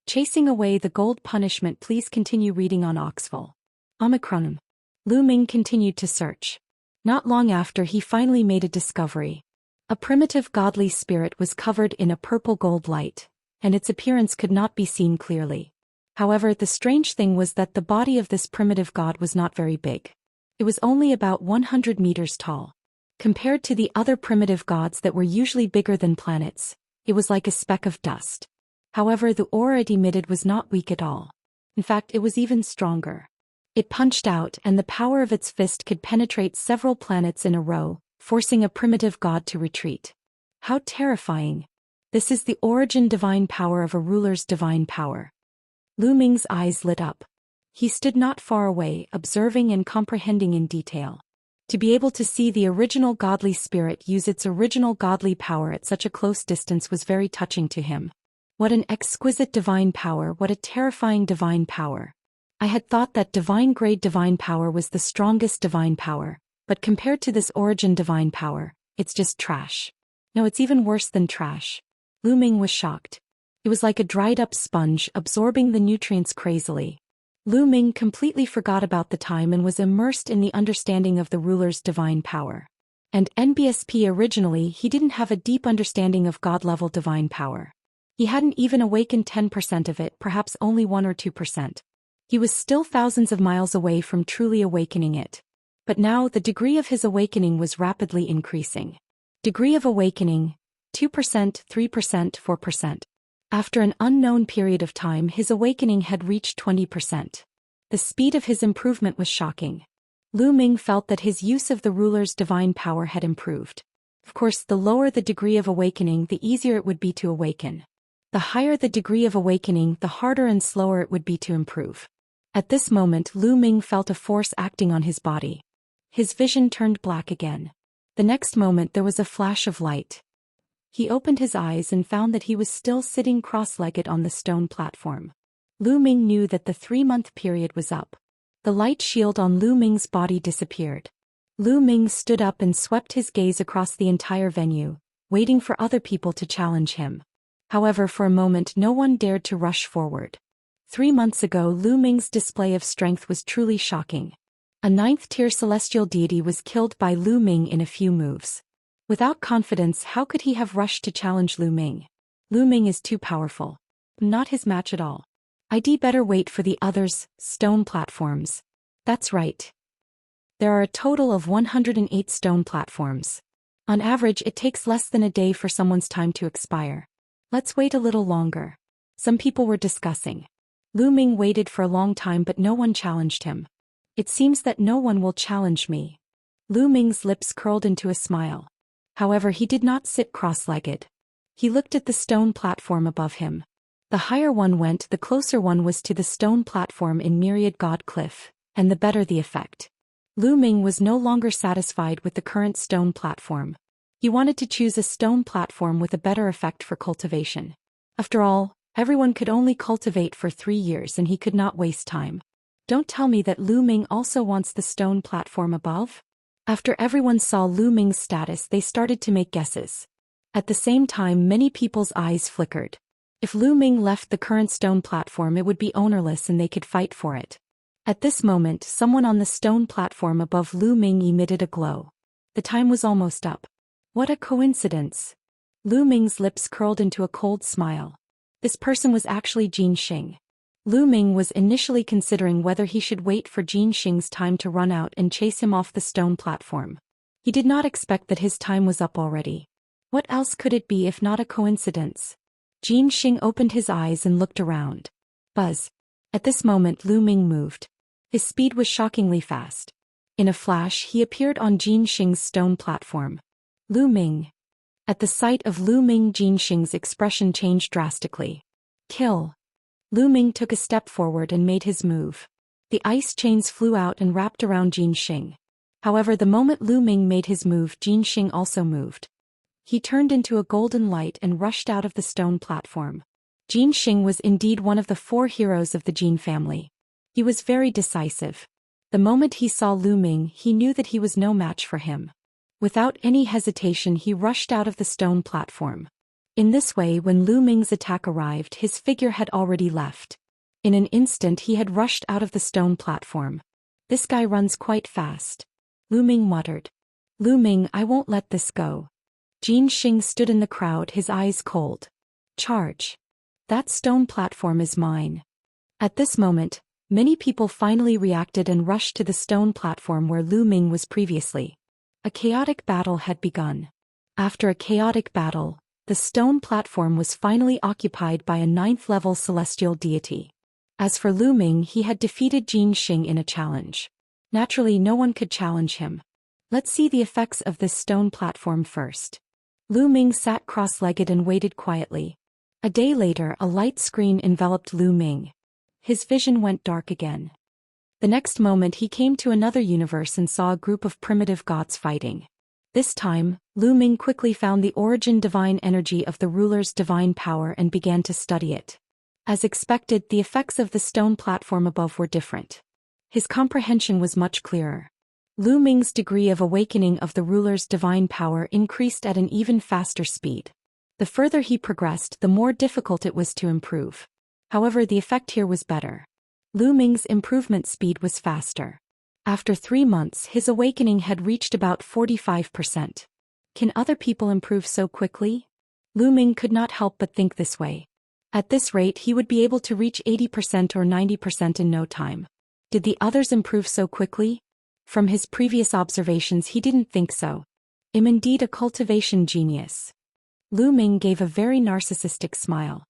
Chasing away the gold punishment. Please continue reading on Oxful. Omicron. Lu Ming continued to search. Not long after, he finally made a discovery. A primitive godly spirit was covered in a purple gold light, and its appearance could not be seen clearly. However, the strange thing was that the body of this primitive god was not very big. It was only about 100 meters tall. Compared to the other primitive gods that were usually bigger than planets, it was like a speck of dust. However, the aura it emitted was not weak at all. In fact, it was even stronger. It punched out, and the power of its fist could penetrate several planets in a row, forcing a primitive god to retreat. How terrifying! This is the origin divine power of a ruler's divine power. Lu Ming's eyes lit up. He stood not far away, observing and comprehending in detail. To be able to see the original godly spirit use its original godly power at such a close distance was very touching to him. What an exquisite divine power, what a terrifying divine power. I had thought that divine-grade divine power was the strongest divine power, but compared to this origin divine power, it's just trash. No, it's even worse than trash. Lu Ming was shocked. It was like a dried-up sponge absorbing the nutrients crazily. Lu Ming completely forgot about the time and was immersed in the understanding of the ruler's divine power. And NBSP originally, he didn't have a deep understanding of God-level divine power. He hadn't even awakened 10% of it, perhaps only 1 or 2%. He was still thousands of miles away from truly awakening it. But now the degree of his awakening was rapidly increasing. Degree of awakening, 2%, 3%, 4%. After an unknown period of time, his awakening had reached 20%. The speed of his improvement was shocking. Lu Ming felt that his use of the ruler's divine power had improved. Of course, the lower the degree of awakening, the easier it would be to awaken. The higher the degree of awakening, the harder and slower it would be to improve. At this moment, Lu Ming felt a force acting on his body. His vision turned black again. The next moment there was a flash of light. He opened his eyes and found that he was still sitting cross-legged on the stone platform. Lu Ming knew that the 3-month period was up. The light shield on Lu Ming's body disappeared. Lu Ming stood up and swept his gaze across the entire venue, waiting for other people to challenge him. However, for a moment no one dared to rush forward. 3 months ago, Lu Ming's display of strength was truly shocking. A 9th-tier celestial deity was killed by Lu Ming in a few moves. Without confidence, how could he have rushed to challenge Lu Ming? Lu Ming is too powerful. Not his match at all. I'd better wait for the others, stone platforms. That's right. There are a total of 108 stone platforms. On average, it takes less than a day for someone's time to expire. Let's wait a little longer. Some people were discussing. Lu Ming waited for a long time, but no one challenged him. It seems that no one will challenge me. Lu Ming's lips curled into a smile. However, he did not sit cross-legged. He looked at the stone platform above him. The higher one went, the closer one was to the stone platform in Myriad God Cliff, and the better the effect. Lu Ming was no longer satisfied with the current stone platform. He wanted to choose a stone platform with a better effect for cultivation. After all, everyone could only cultivate for 3 years and he could not waste time. Don't tell me that Lu Ming also wants the stone platform above? After everyone saw Lu Ming's status, they started to make guesses. At the same time, many people's eyes flickered. If Lu Ming left the current stone platform, it would be ownerless and they could fight for it. At this moment, someone on the stone platform above Lu Ming emitted a glow. The time was almost up. What a coincidence! Lu Ming's lips curled into a cold smile. This person was actually Jin Xing. Lu Ming was initially considering whether he should wait for Jin Xing's time to run out and chase him off the stone platform. He did not expect that his time was up already. What else could it be if not a coincidence? Jin Xing opened his eyes and looked around. Buzz. At this moment, Lu Ming moved. His speed was shockingly fast. In a flash, he appeared on Jin Xing's stone platform. Lu Ming. At the sight of Lu Ming, Jin Xing's expression changed drastically. Kill. Lu Ming took a step forward and made his move. The ice chains flew out and wrapped around Jin Xing. However, the moment Lu Ming made his move, Jin Xing also moved. He turned into a golden light and rushed out of the stone platform. Jin Xing was indeed one of the 4 heroes of the Jin family. He was very decisive. The moment he saw Lu Ming, he knew that he was no match for him. Without any hesitation, he rushed out of the stone platform. In this way, when Lu Ming's attack arrived, his figure had already left. In an instant he had rushed out of the stone platform. "This guy runs quite fast," Lu Ming muttered. "Lu Ming, I won't let this go." Jin Xing stood in the crowd, his eyes cold. "Charge. That stone platform is mine." At this moment, many people finally reacted and rushed to the stone platform where Lu Ming was previously. A chaotic battle had begun. After a chaotic battle, the stone platform was finally occupied by a 9th-level celestial deity. As for Lu Ming, he had defeated Jin Xing in a challenge. Naturally, no one could challenge him. Let's see the effects of this stone platform first. Lu Ming sat cross-legged and waited quietly. A day later, a light screen enveloped Lu Ming. His vision went dark again. The next moment he came to another universe and saw a group of primitive gods fighting. This time, Lu Ming quickly found the origin divine energy of the ruler's divine power and began to study it. As expected, the effects of the stone platform above were different. His comprehension was much clearer. Lu Ming's degree of awakening of the ruler's divine power increased at an even faster speed. The further he progressed, the more difficult it was to improve. However, the effect here was better. Lu Ming's improvement speed was faster. After 3 months, his awakening had reached about 45%. Can other people improve so quickly? Lu Ming could not help but think this way. At this rate, he would be able to reach 80% or 90% in no time. Did the others improve so quickly? From his previous observations, he didn't think so. I'm indeed a cultivation genius. Lu Ming gave a very narcissistic smile.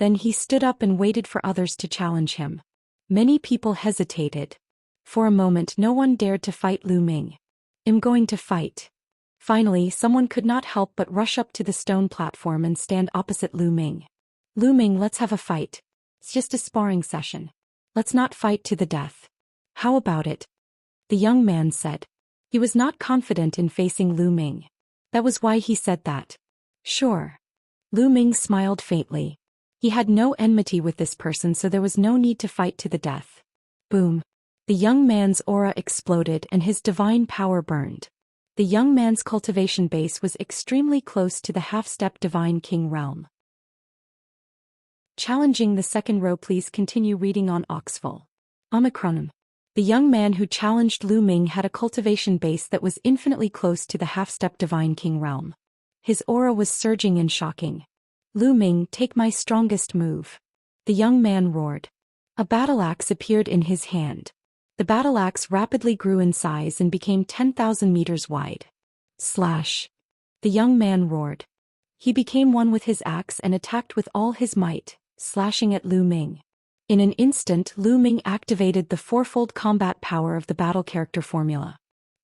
Then he stood up and waited for others to challenge him. Many people hesitated. For a moment, no one dared to fight Lu Ming. "I'm going to fight." Finally, someone could not help but rush up to the stone platform and stand opposite Lu Ming. "Lu Ming, let's have a fight. It's just a sparring session. Let's not fight to the death. How about it?" The young man said. He was not confident in facing Lu Ming. That was why he said that. "Sure." Lu Ming smiled faintly. He had no enmity with this person, so there was no need to fight to the death. Boom. The young man's aura exploded and his divine power burned. The young man's cultivation base was extremely close to the half-step divine king realm. Challenging the second row. Please continue reading on Oxful. Omicron. The young man who challenged Lu Ming had a cultivation base that was infinitely close to the half-step divine king realm. His aura was surging and shocking. "Lu Ming, take my strongest move." The young man roared. A battle axe appeared in his hand. The battle axe rapidly grew in size and became 10,000 meters wide. Slash. The young man roared. He became one with his axe and attacked with all his might, slashing at Lu Ming. In an instant, Lu Ming activated the fourfold combat power of the battle character formula.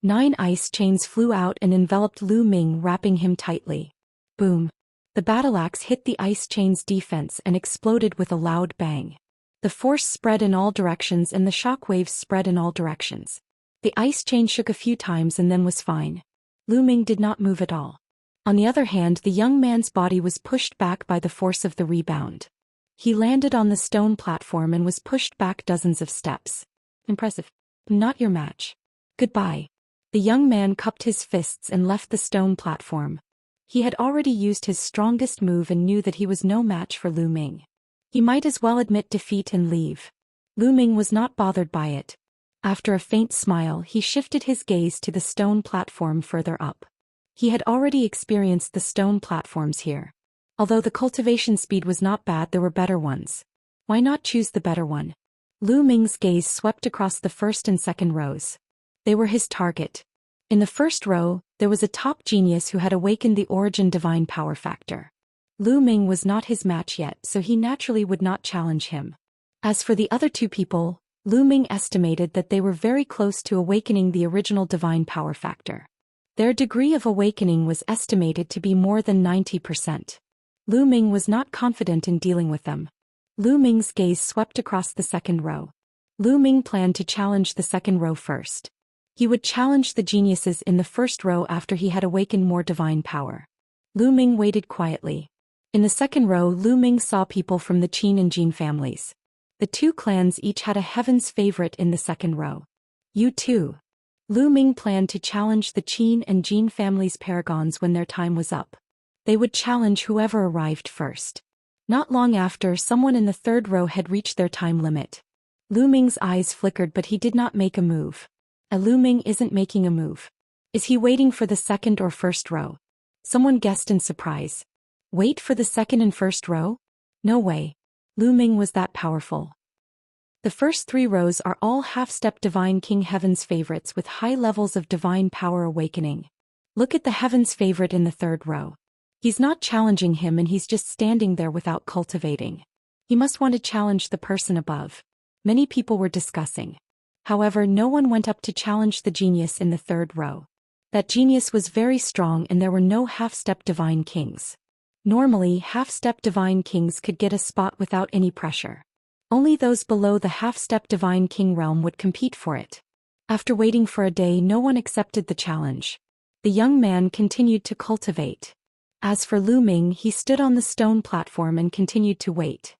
9 ice chains flew out and enveloped Lu Ming, wrapping him tightly. Boom. The battle axe hit the ice chain's defense and exploded with a loud bang. The force spread in all directions and the shock waves spread in all directions. The ice chain shook a few times and then was fine. Lu Ming did not move at all. On the other hand, the young man's body was pushed back by the force of the rebound. He landed on the stone platform and was pushed back dozens of steps. Impressive. Not your match. Goodbye. The young man cupped his fists and left the stone platform. He had already used his strongest move and knew that he was no match for Lu Ming. He might as well admit defeat and leave. Lu Ming was not bothered by it. After a faint smile, he shifted his gaze to the stone platform further up. He had already experienced the stone platforms here. Although the cultivation speed was not bad, there were better ones. Why not choose the better one? Lu Ming's gaze swept across the first and second rows. They were his target. In the first row, there was a top genius who had awakened the origin divine power factor. Lu Ming was not his match yet, so he naturally would not challenge him. As for the other 2 people, Lu Ming estimated that they were very close to awakening the original divine power factor. Their degree of awakening was estimated to be more than 90%. Lu Ming was not confident in dealing with them. Lu Ming's gaze swept across the second row. Lu Ming planned to challenge the second row first. He would challenge the geniuses in the first row after he had awakened more divine power. Lu Ming waited quietly. In the second row, Lu Ming saw people from the Qin and Jin families. The 2 clans each had a heaven's favorite in the second row. You too. Lu Ming planned to challenge the Qin and Jin families' paragons when their time was up. They would challenge whoever arrived first. Not long after, someone in the third row had reached their time limit. Lu Ming's eyes flickered, but he did not make a move. Lu Ming isn't making a move. Is he waiting for the second or first row? Someone guessed in surprise. Wait for the second and first row? No way. Lu Ming was that powerful. The first 3 rows are all half-step Divine King Heaven's favorites with high levels of divine power awakening. Look at the Heaven's favorite in the third row. He's not challenging him, and he's just standing there without cultivating. He must want to challenge the person above. Many people were discussing. However, no one went up to challenge the genius in the third row. That genius was very strong, and there were no half-step Divine Kings. Normally, half-step Divine Kings could get a spot without any pressure. Only those below the half-step Divine King realm would compete for it. After waiting for a day, no one accepted the challenge. The young man continued to cultivate. As for Lu Ming, he stood on the stone platform and continued to wait.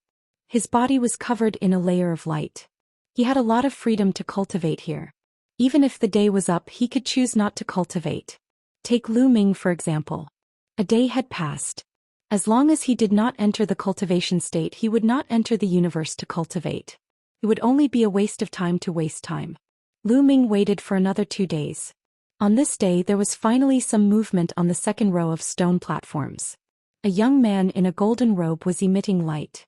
His body was covered in a layer of light. He had a lot of freedom to cultivate here. Even if the day was up, he could choose not to cultivate. Take Lu Ming for example. A day had passed. As long as he did not enter the cultivation state, he would not enter the universe to cultivate. It would only be a waste of time to waste time. Lu Ming waited for another 2 days. On this day, there was finally some movement on the second row of stone platforms. A young man in a golden robe was emitting light.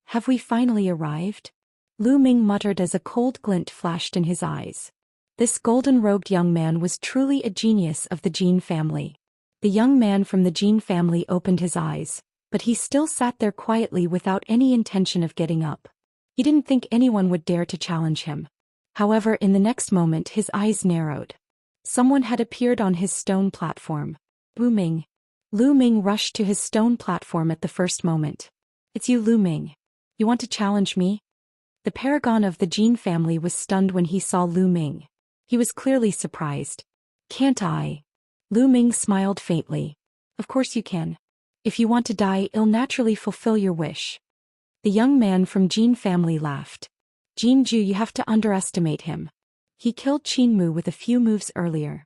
Have we finally arrived? Lu Ming muttered as a cold glint flashed in his eyes. This golden-robed young man was truly a genius of the Jin family. The young man from the Jin family opened his eyes, but he still sat there quietly without any intention of getting up. He didn't think anyone would dare to challenge him. However, in the next moment his eyes narrowed. Someone had appeared on his stone platform. Lu Ming. Lu Ming rushed to his stone platform at the first moment. It's you, Lu Ming. You want to challenge me? The paragon of the Jin family was stunned when he saw Lu Ming. He was clearly surprised. Can't I? Lu Ming smiled faintly. Of course you can. If you want to die, it'll naturally fulfill your wish. The young man from Jin family laughed. Jin Ju, you have to underestimate him. He killed Qin Mu with a few moves earlier.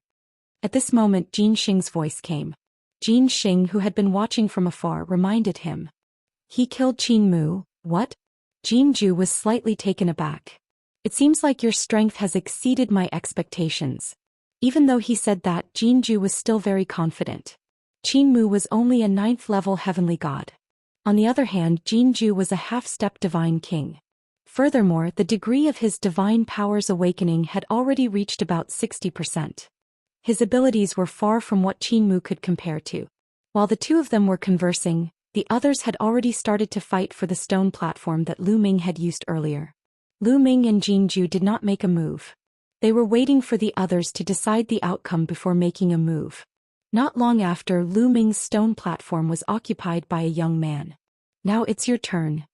At this moment Jin Xing's voice came. Jin Xing, who had been watching from afar, reminded him. He killed Qin Mu, what? Jin Ju was slightly taken aback. It seems like your strength has exceeded my expectations. Even though he said that, Jin Ju was still very confident. Qin Mu was only a 9th-level heavenly god. On the other hand, Jin Ju was a half-step divine king. Furthermore, the degree of his divine powers awakening had already reached about 60%. His abilities were far from what Qin Mu could compare to. While the two of them were conversing, the others had already started to fight for the stone platform that Lu Ming had used earlier. Lu Ming and Jin Ju did not make a move. They were waiting for the others to decide the outcome before making a move. Not long after, Lu Ming's stone platform was occupied by a young man. Now it's your turn.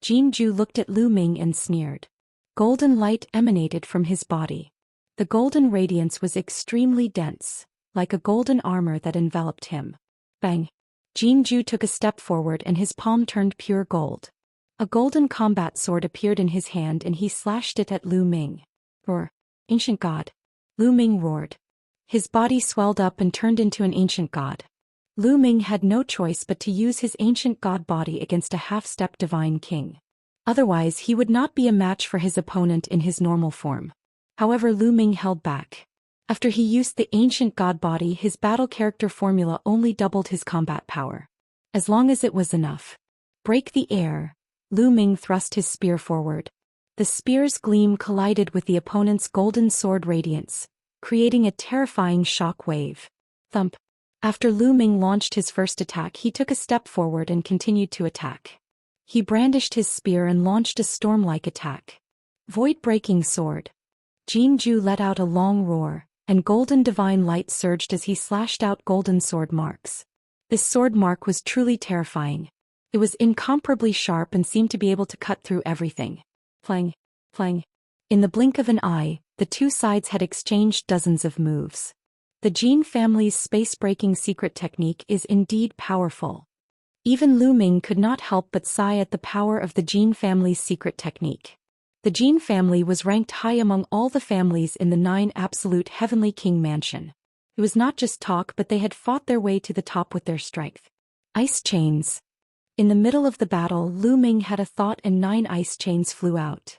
Jin Ju looked at Lu Ming and sneered. Golden light emanated from his body. The golden radiance was extremely dense, like a golden armor that enveloped him. Bang! Jin Ju took a step forward and his palm turned pure gold. A golden combat sword appeared in his hand and he slashed it at Lu Ming. Roar! Ancient god! Lu Ming roared. His body swelled up and turned into an ancient god. Lu Ming had no choice but to use his ancient god body against a half-step divine king. Otherwise, he would not be a match for his opponent in his normal form. However, Lu Ming held back. After he used the ancient god body, his battle character formula only doubled his combat power. As long as it was enough. Break the air. Lu Ming thrust his spear forward. The spear's gleam collided with the opponent's golden sword radiance, creating a terrifying shock wave. Thump. After Lu Ming launched his first attack, he took a step forward and continued to attack. He brandished his spear and launched a storm-like attack. Void-breaking sword. Jin Ju let out a long roar, and golden divine light surged as he slashed out golden sword marks. This sword mark was truly terrifying. It was incomparably sharp and seemed to be able to cut through everything. Plang, plang. In the blink of an eye, the two sides had exchanged dozens of moves. The Jin family's space-breaking secret technique is indeed powerful. Even Lu Ming could not help but sigh at the power of the Jin family's secret technique. The Jin family was ranked high among all the families in the 9 absolute heavenly king mansion. It was not just talk, but they had fought their way to the top with their strength. Ice chains. In the middle of the battle, Lu Ming had a thought and 9 ice chains flew out.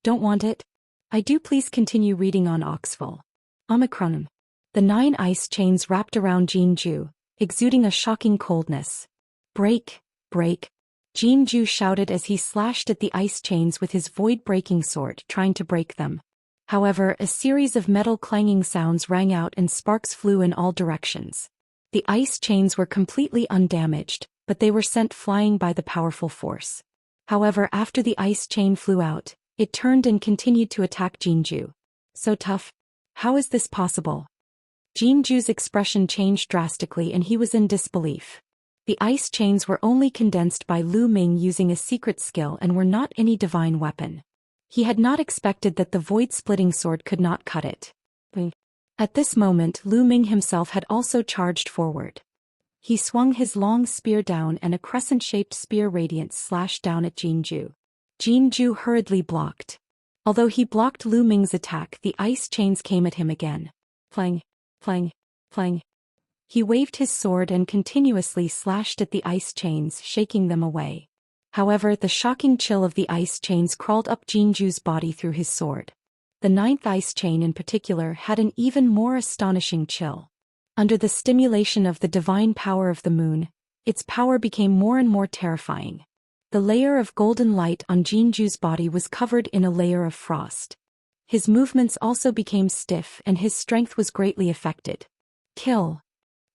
Don't want it? I do. Please continue reading on Oxful. Omicron. The 9 ice chains wrapped around Jinju, exuding a shocking coldness. Break, break. Jinju shouted as he slashed at the ice chains with his void-breaking sword, trying to break them. However, a series of metal clanging sounds rang out and sparks flew in all directions. The ice chains were completely undamaged, but they were sent flying by the powerful force. However, after the ice chain flew out, it turned and continued to attack Jinju. So tough? How is this possible? Jinju's expression changed drastically and he was in disbelief. The ice chains were only condensed by Lu Ming using a secret skill and were not any divine weapon. He had not expected that the void-splitting sword could not cut it. At this moment, Lu Ming himself had also charged forward. He swung his long spear down and a crescent-shaped spear radiance slashed down at Jinju. Jinju hurriedly blocked. Although he blocked Lu Ming's attack, the ice chains came at him again. Flang, flang, flang. He waved his sword and continuously slashed at the ice chains, shaking them away. However, the shocking chill of the ice chains crawled up Jinju's body through his sword. The 9th ice chain in particular had an even more astonishing chill. Under the stimulation of the divine power of the moon, its power became more and more terrifying. The layer of golden light on Jinju's body was covered in a layer of frost. His movements also became stiff and his strength was greatly affected. Kill.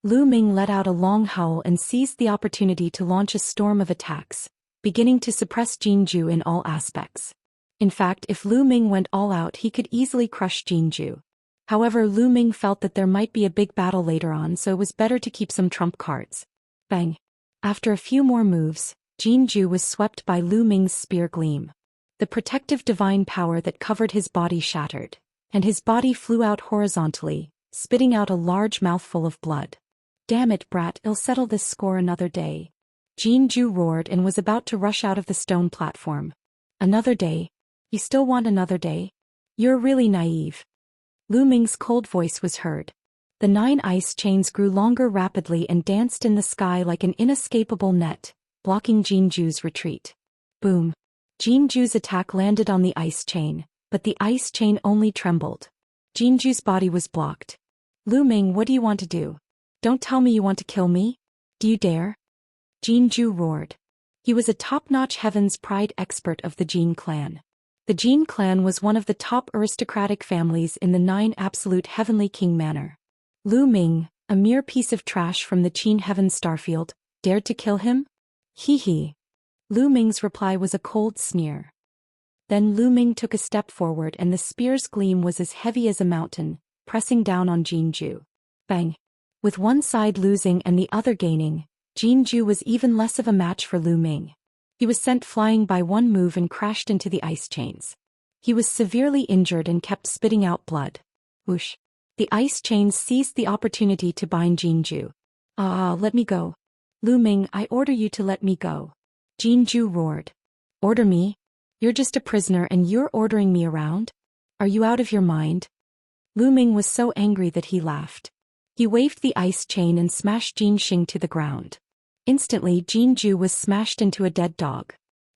Lu Ming let out a long howl and seized the opportunity to launch a storm of attacks, beginning to suppress Jinju in all aspects. In fact, if Lu Ming went all out, he could easily crush Jinju. However, Lu Ming felt that there might be a big battle later on, so it was better to keep some trump cards. Bang. After a few more moves, Jinju was swept by Lu Ming's spear gleam. The protective divine power that covered his body shattered, and his body flew out horizontally, spitting out a large mouthful of blood. Damn it, brat, I'll settle this score another day. Jinju roared and was about to rush out of the stone platform. Another day? You still want another day? You're really naive. Lu Ming's cold voice was heard. The 9 ice chains grew longer rapidly and danced in the sky like an inescapable net, blocking Jinju's retreat. Boom. Jinju's attack landed on the ice chain, but the ice chain only trembled. Jinju's body was blocked. Lu Ming, what do you want to do? Don't tell me you want to kill me? Do you dare? Jinju roared. He was a top-notch Heaven's Pride expert of the Jin clan. The Jin clan was one of the top aristocratic families in the 9 absolute heavenly king manor. Lu Ming, a mere piece of trash from the Qin Heaven Starfield, dared to kill him? Hee hee. Lu Ming's reply was a cold sneer. Then Lu Ming took a step forward and the spear's gleam was as heavy as a mountain, pressing down on Jinju. Bang. With one side losing and the other gaining, Jinju was even less of a match for Lu Ming. He was sent flying by one move and crashed into the ice chains. He was severely injured and kept spitting out blood. Whoosh. The ice chains seized the opportunity to bind Jinju. Let me go. Lu Ming, I order you to let me go. Jinju roared. Order me? You're just a prisoner and you're ordering me around? Are you out of your mind? Lu Ming was so angry that he laughed. He waved the ice chain and smashed Jin Xing to the ground. Instantly, Jinju was smashed into a dead dog.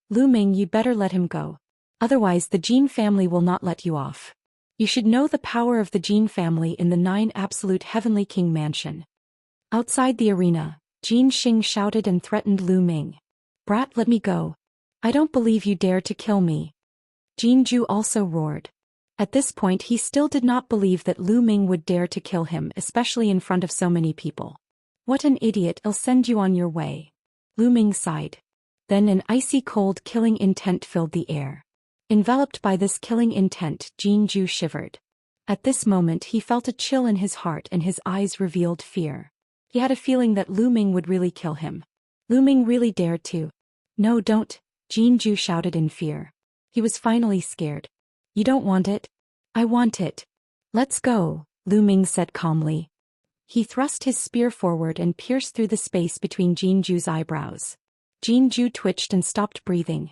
Lu Ming, you better let him go. Otherwise the Jin family will not let you off. You should know the power of the Jin family in the 9 absolute heavenly king mansion. Outside the arena, Jin Xing shouted and threatened Lu Ming. Brat, let me go. I don't believe you dare to kill me. Jinju also roared. At this point he still did not believe that Lu Ming would dare to kill him, especially in front of so many people. What an idiot, I'll send you on your way. Lu Ming sighed. Then an icy cold killing intent filled the air. Enveloped by this killing intent, Jinju shivered. At this moment he felt a chill in his heart and his eyes revealed fear. He had a feeling that Lu Ming would really kill him. Lu Ming really dared to. No, don't, Jinju shouted in fear. He was finally scared. You don't want it? I want it. Let's go, Lu Ming said calmly. He thrust his spear forward and pierced through the space between Jinju's eyebrows. Jinju twitched and stopped breathing.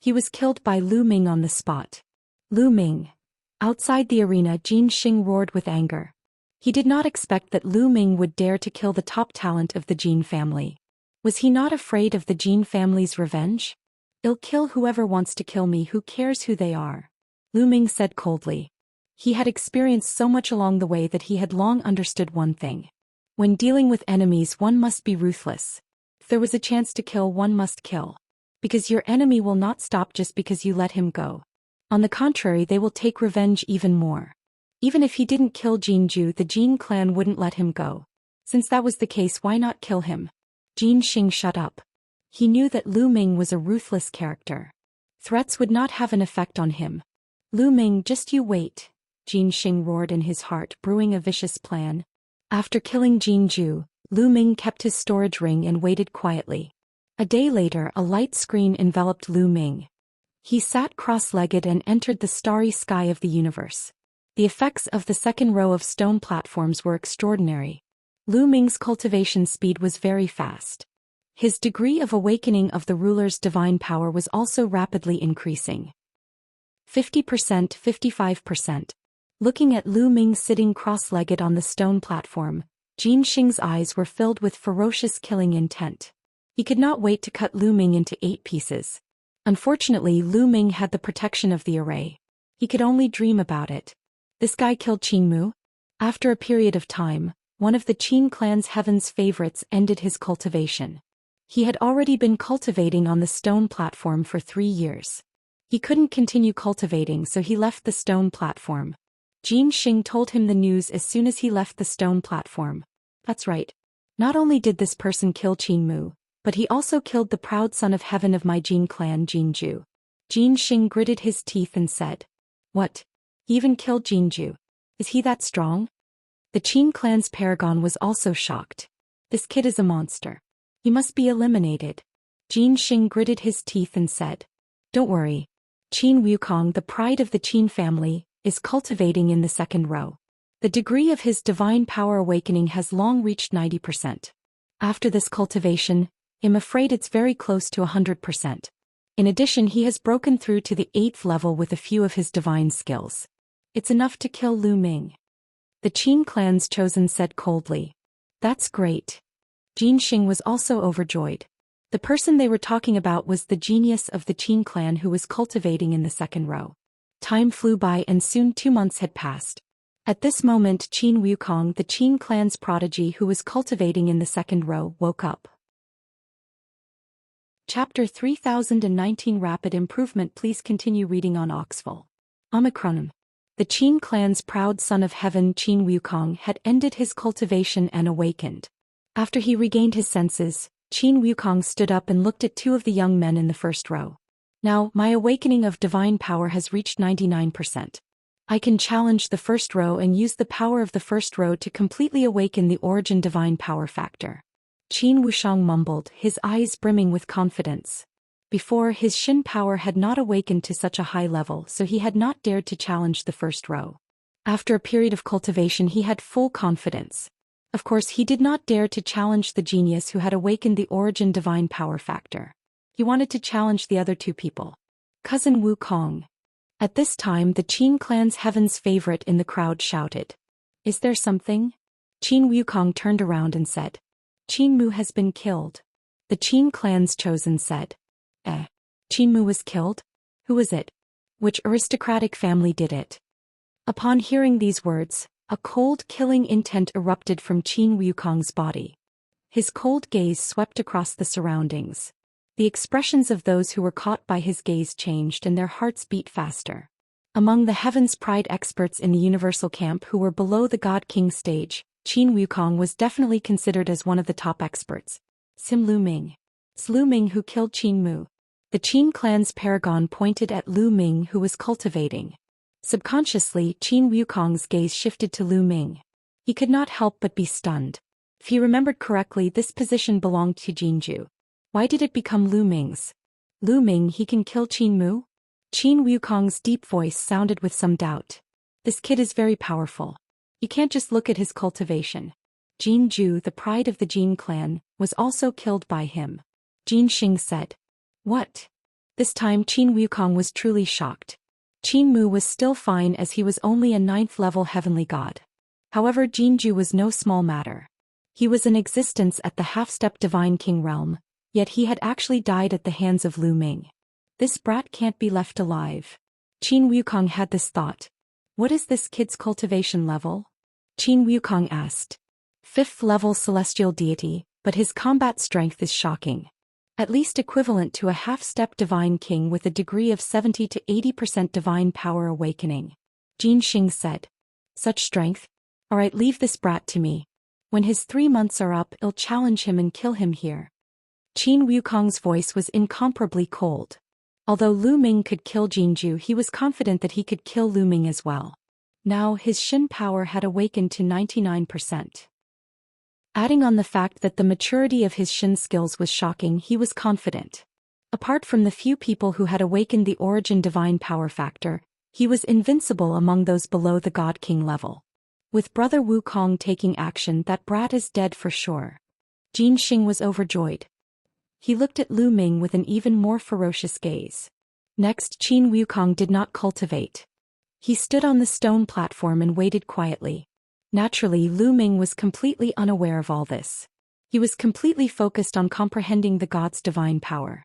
He was killed by Lu Ming on the spot. Lu Ming. Outside the arena, Jin Xing roared with anger. He did not expect that Lu Ming would dare to kill the top talent of the Jin family. Was he not afraid of the Jin family's revenge? "I'll kill whoever wants to kill me, who cares who they are," Lu Ming said coldly. He had experienced so much along the way that he had long understood one thing. When dealing with enemies, one must be ruthless. If there was a chance to kill, one must kill. Because your enemy will not stop just because you let him go. On the contrary, they will take revenge even more. Even if he didn't kill Jinju, the Jin clan wouldn't let him go. Since that was the case, why not kill him? Jin Xing shut up. He knew that Lu Ming was a ruthless character. Threats would not have an effect on him. "Lu Ming, just you wait," Jin Xing roared in his heart, brewing a vicious plan. After killing Jinju, Lu Ming kept his storage ring and waited quietly. A day later, a light screen enveloped Lu Ming. He sat cross-legged and entered the starry sky of the universe. The effects of the second row of stone platforms were extraordinary. Lu Ming's cultivation speed was very fast. His degree of awakening of the ruler's divine power was also rapidly increasing. 50%, 55%. Looking at Lu Ming sitting cross-legged on the stone platform, Jin Xing's eyes were filled with ferocious killing intent. He could not wait to cut Lu Ming into 8 pieces. Unfortunately, Lu Ming had the protection of the array. He could only dream about it. This guy killed Qin Mu? After a period of time, one of the Qin clan's heaven's favorites ended his cultivation. He had already been cultivating on the stone platform for 3 years. He couldn't continue cultivating, so he left the stone platform. Jin Xing told him the news as soon as he left the stone platform. That's right. Not only did this person kill Qin Mu, but he also killed the proud son of heaven of my Jin clan, Jinju. Jin Xing gritted his teeth and said, "What? He even killed Jinju? Is he that strong?" The Qin clan's paragon was also shocked. "This kid is a monster. He must be eliminated." Jin Xing gritted his teeth and said, "Don't worry. Qin Wukong, the pride of the Qin family, is cultivating in the second row. The degree of his divine power awakening has long reached 90%. After this cultivation, I'm afraid it's very close to 100%. In addition, he has broken through to the 8th level with a few of his divine skills. It's enough to kill Lu Ming." The Qin clan's chosen said coldly. "That's great." Jin Xing was also overjoyed. The person they were talking about was the genius of the Qin clan who was cultivating in the second row. Time flew by and soon 2 months had passed. At this moment, Qin Wukong, the Qin clan's prodigy who was cultivating in the second row, woke up. Chapter 3019 Rapid Improvement. Please continue reading on Oxful. Omicron. The Qin clan's proud son of heaven Qin Wukong had ended his cultivation and awakened. After he regained his senses, Qin Wukong stood up and looked at 2 of the young men in the first row. "Now, my awakening of divine power has reached 99%. I can challenge the first row and use the power of the first row to completely awaken the origin divine power factor." Qin Wuxiang mumbled, his eyes brimming with confidence. Before, his Shin power had not awakened to such a high level, so he had not dared to challenge the first row. After a period of cultivation, he had full confidence. Of course, he did not dare to challenge the genius who had awakened the origin divine power factor. He wanted to challenge the other 2 people. Cousin Wukong. At this time, the Qin clan's heaven's favorite in the crowd shouted, "Is there something?" Qin Wukong turned around and said, "Qin Mu has been killed." The Qin clan's chosen said, Qin Mu was killed? Who was it? Which aristocratic family did it?" Upon hearing these words, a cold killing intent erupted from Qin Wukong's body. His cold gaze swept across the surroundings. The expressions of those who were caught by his gaze changed and their hearts beat faster. Among the Heaven's Pride experts in the Universal Camp who were below the God King stage, Qin Wukong was definitely considered as one of the top experts. Sim Lu Ming. It's Lu Ming who killed Qin Mu. The Qin clan's paragon pointed at Lu Ming who was cultivating. Subconsciously, Qin Wukong's gaze shifted to Lu Ming. He could not help but be stunned. If he remembered correctly, this position belonged to Jinju. Why did it become Lu Ming's? Lu Ming, he can kill Qin Mu? Qin Wukong's deep voice sounded with some doubt. This kid is very powerful. You can't just look at his cultivation. Jinju, the pride of the Jin clan, was also killed by him. Jin Xing said. What? This time Qin Wukong was truly shocked. Qin Mu was still fine as he was only a 9th level heavenly god. However, Jinju was no small matter. He was in existence at the half-step Divine King realm, yet he had actually died at the hands of Lu Ming. This brat can't be left alive. Qin Wukong had this thought. What is this kid's cultivation level? Qin Wukong asked. 5th level celestial deity, but his combat strength is shocking. At least equivalent to a half-step Divine King with a degree of 70 to 80% divine power awakening. Jin Xing said. Such strength? Alright, leave this brat to me. When his 3 months are up, I'll challenge him and kill him here. Qin Wukong's voice was incomparably cold. Although Lu Ming could kill Jinju, he was confident that he could kill Lu Ming as well. Now his Shin power had awakened to 99%. Adding on the fact that the maturity of his Shin skills was shocking, he was confident. Apart from the few people who had awakened the origin divine power factor, he was invincible among those below the God King level. With Brother Wukong taking action, that brat is dead for sure. Jin Xing was overjoyed. He looked at Lu Ming with an even more ferocious gaze. Next, Qin Wukong did not cultivate. He stood on the stone platform and waited quietly. Naturally, Lu Ming was completely unaware of all this. He was completely focused on comprehending the god's divine power.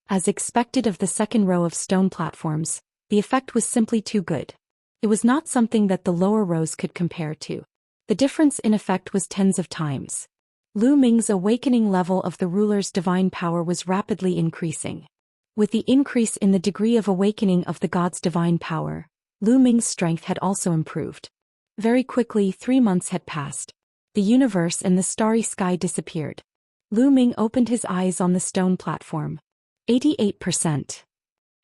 As expected of the second row of stone platforms, the effect was simply too good. It was not something that the lower rows could compare to. The difference in effect was tens of times. Lu Ming's awakening level of the ruler's divine power was rapidly increasing. With the increase in the degree of awakening of the god's divine power, Lu Ming's strength had also improved. Very quickly, 3 months had passed. The universe and the starry sky disappeared. Lu Ming opened his eyes on the stone platform. 88%.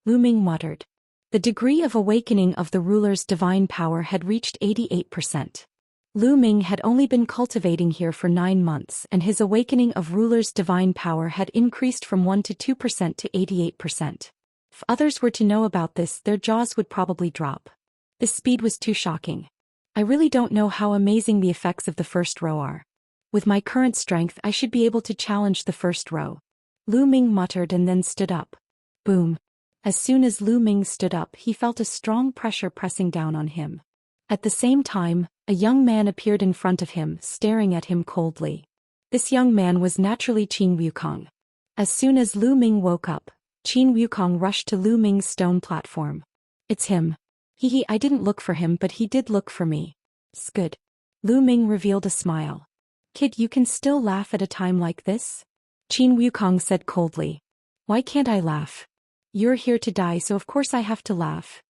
Lu Ming muttered. The degree of awakening of the ruler's divine power had reached 88%. Lu Ming had only been cultivating here for 9 months, and his awakening of ruler's divine power had increased from 1 to 2% to 88%. If others were to know about this, their jaws would probably drop. This speed was too shocking. I really don't know how amazing the effects of the first row are. With my current strength, I should be able to challenge the first row. Lu Ming muttered and then stood up. Boom. As soon as Lu Ming stood up, he felt a strong pressure pressing down on him. At the same time, a young man appeared in front of him, staring at him coldly. This young man was naturally Qin Wukong. As soon as Lu Ming woke up, Qin Wukong rushed to Lu Ming's stone platform. It's him. I didn't look for him, but he did look for me. Good. Lu Ming revealed a smile. Kid, you can still laugh at a time like this? Qin Wukong said coldly. Why can't I laugh? You're here to die, so of course I have to laugh.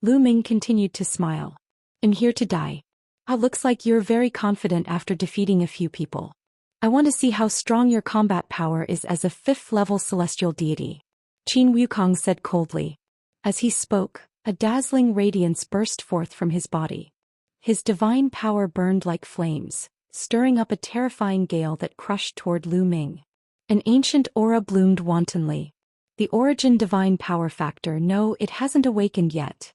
Lu Ming continued to smile. I'm here to die. Looks like you're very confident after defeating a few people. I want to see how strong your combat power is as a 5th level celestial deity. Qin Wukong said coldly. As he spoke, a dazzling radiance burst forth from his body. His divine power burned like flames, stirring up a terrifying gale that crushed toward Lu Ming. An ancient aura bloomed wantonly. The origin divine power factor, no, it hasn't awakened yet.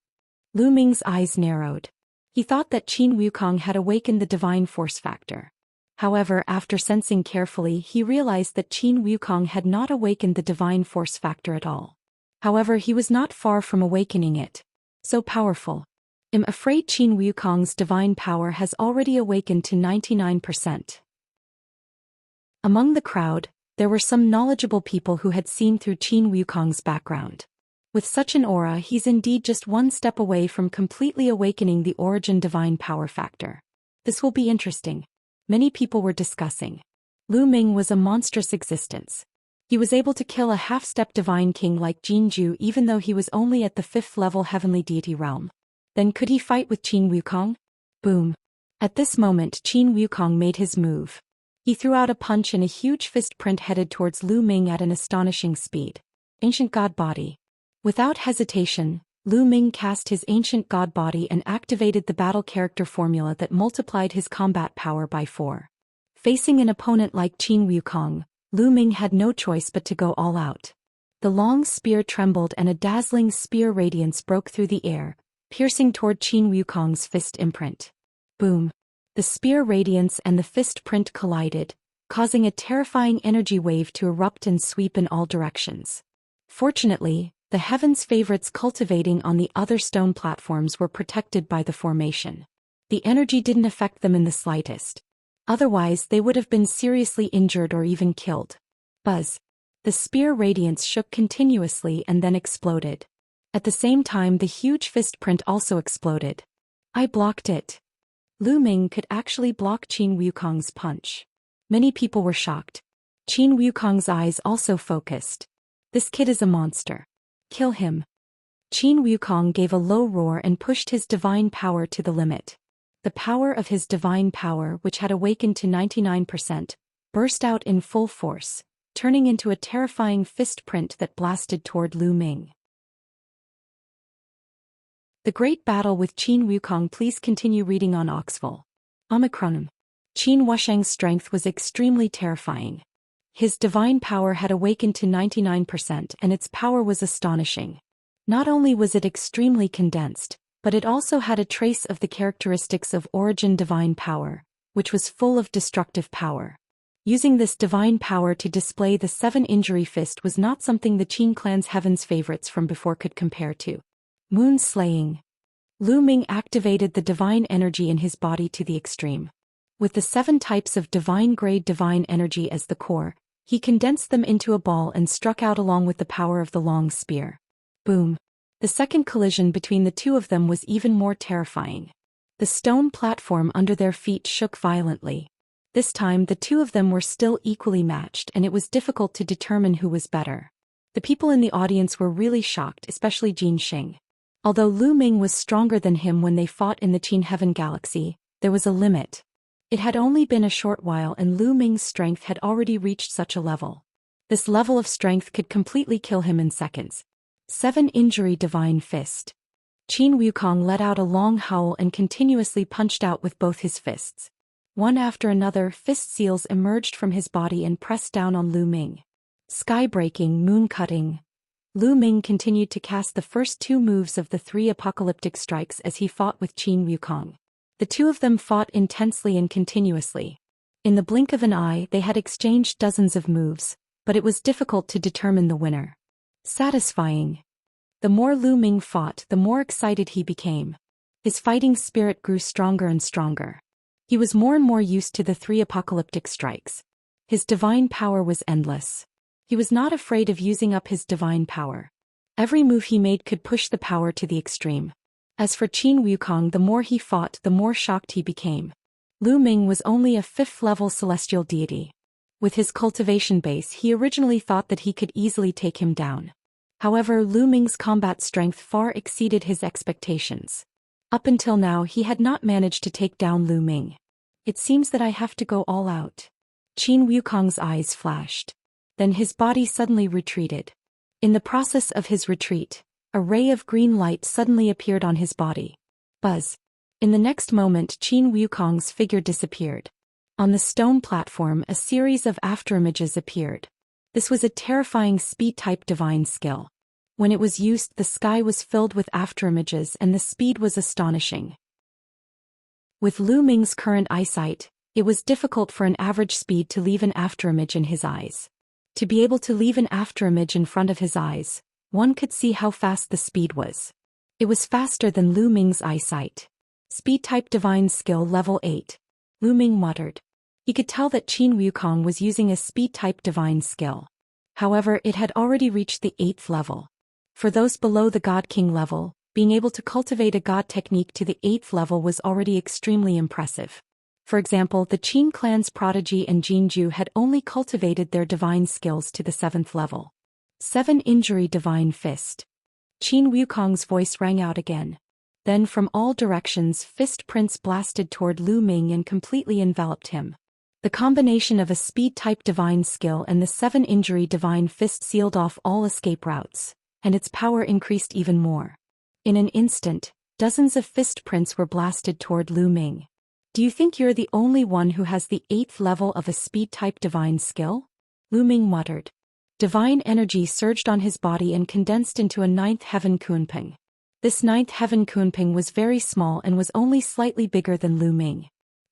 Lu Ming's eyes narrowed. He thought that Qin Wukong had awakened the divine force factor. However, after sensing carefully, he realized that Qin Wukong had not awakened the divine force factor at all. However, he was not far from awakening it. So powerful. I'm afraid Qin Wukong's divine power has already awakened to 99%. Among the crowd, there were some knowledgeable people who had seen through Qin Wukong's background. With such an aura, he's indeed just one step away from completely awakening the origin divine power factor. This will be interesting. Many people were discussing. Lu Ming was a monstrous existence. He was able to kill a half-step divine king like Jinju even though he was only at the 5th level heavenly deity realm. Then could he fight with Qin Wukong? Boom. At this moment, Qin Wukong made his move. He threw out a punch and a huge fist print headed towards Lu Ming at an astonishing speed. Ancient God Body. Without hesitation, Lu Ming cast his ancient god body and activated the battle character formula that multiplied his combat power by 4. Facing an opponent like Qin Wukong, Lu Ming had no choice but to go all out. The long spear trembled and a dazzling spear radiance broke through the air, piercing toward Qin Wukong's fist imprint. Boom. The spear radiance and the fist print collided, causing a terrifying energy wave to erupt and sweep in all directions. Fortunately, the Heaven's favorites cultivating on the other stone platforms were protected by the formation. The energy didn't affect them in the slightest. Otherwise, they would have been seriously injured or even killed. Buzz. The spear radiance shook continuously and then exploded. At the same time, the huge fist print also exploded. I blocked it. Lu Ming could actually block Qin Wukong's punch. Many people were shocked. Qin Wukong's eyes also focused. This kid is a monster. Kill him. Qin Wukong gave a low roar and pushed his divine power to the limit. The power of his divine power, which had awakened to 99%, burst out in full force, turning into a terrifying fist print that blasted toward Lu Ming. The Great Battle with Qin Wukong. Please continue reading on Oxful. Omicron. Qin Wuxiang's strength was extremely terrifying. His divine power had awakened to 99% and its power was astonishing. Not only was it extremely condensed, but it also had a trace of the characteristics of origin divine power, which was full of destructive power. Using this divine power to display the 7-injury fist was not something the Qin clan's heaven's favorites from before could compare to. Moon slaying. Lu Ming activated the divine energy in his body to the extreme. With the 7 types of divine-grade divine energy as the core, he condensed them into a ball and struck out along with the power of the long spear. Boom. The second collision between the two of them was even more terrifying. The stone platform under their feet shook violently. This time the two of them were still equally matched and it was difficult to determine who was better. The people in the audience were really shocked, especially Jin Xing. Although Lu Ming was stronger than him when they fought in the Qin Heaven Galaxy, there was a limit. It had only been a short while and Lu Ming's strength had already reached such a level. This level of strength could completely kill him in seconds. 7-injury divine fist. Qin Wukong let out a long howl and continuously punched out with both his fists. One after another, fist seals emerged from his body and pressed down on Lu Ming. Sky-breaking, moon-cutting. Lu Ming continued to cast the first 2 moves of the 3 apocalyptic strikes as he fought with Qin Wukong. The two of them fought intensely and continuously. In the blink of an eye, they had exchanged dozens of moves, but it was difficult to determine the winner. Satisfying. The more Lu Ming fought, the more excited he became. His fighting spirit grew stronger and stronger. He was more and more used to the 3 apocalyptic strikes. His divine power was endless. He was not afraid of using up his divine power. Every move he made could push the power to the extreme. As for Qin Wukong, the more he fought, the more shocked he became. Lu Ming was only a 5th-level celestial deity. With his cultivation base, he originally thought that he could easily take him down. However, Lu Ming's combat strength far exceeded his expectations. Up until now, he had not managed to take down Lu Ming. It seems that I have to go all out. Qin Wukong's eyes flashed. Then his body suddenly retreated. In the process of his retreat, a ray of green light suddenly appeared on his body. Buzz. In the next moment, Qin Wukong's figure disappeared. On the stone platform, a series of afterimages appeared. This was a terrifying speed-type divine skill. When it was used, the sky was filled with afterimages and the speed was astonishing. With Lu Ming's current eyesight, it was difficult for an average speed to leave an afterimage in his eyes. To be able to leave an afterimage in front of his eyes, one could see how fast the speed was. It was faster than Lu Ming's eyesight. Speed-type divine skill level 8. Lu Ming muttered. He could tell that Qin Wukong was using a speed-type divine skill. However, it had already reached the 8th level. For those below the God King level, being able to cultivate a God technique to the 8th level was already extremely impressive. For example, the Qin clan's prodigy and Jinju had only cultivated their divine skills to the 7th level. 7-injury divine fist. Qin Wukong's voice rang out again. Then from all directions, fist prints blasted toward Lu Ming and completely enveloped him. The combination of a speed-type divine skill and the 7-injury divine fist sealed off all escape routes, and its power increased even more. In an instant, dozens of fist prints were blasted toward Lu Ming. Do you think you're the only one who has the 8th level of a speed-type divine skill? Lu Ming muttered. Divine energy surged on his body and condensed into a 9th heaven Kunping. This 9th heaven Kunping was very small and was only slightly bigger than Lu Ming.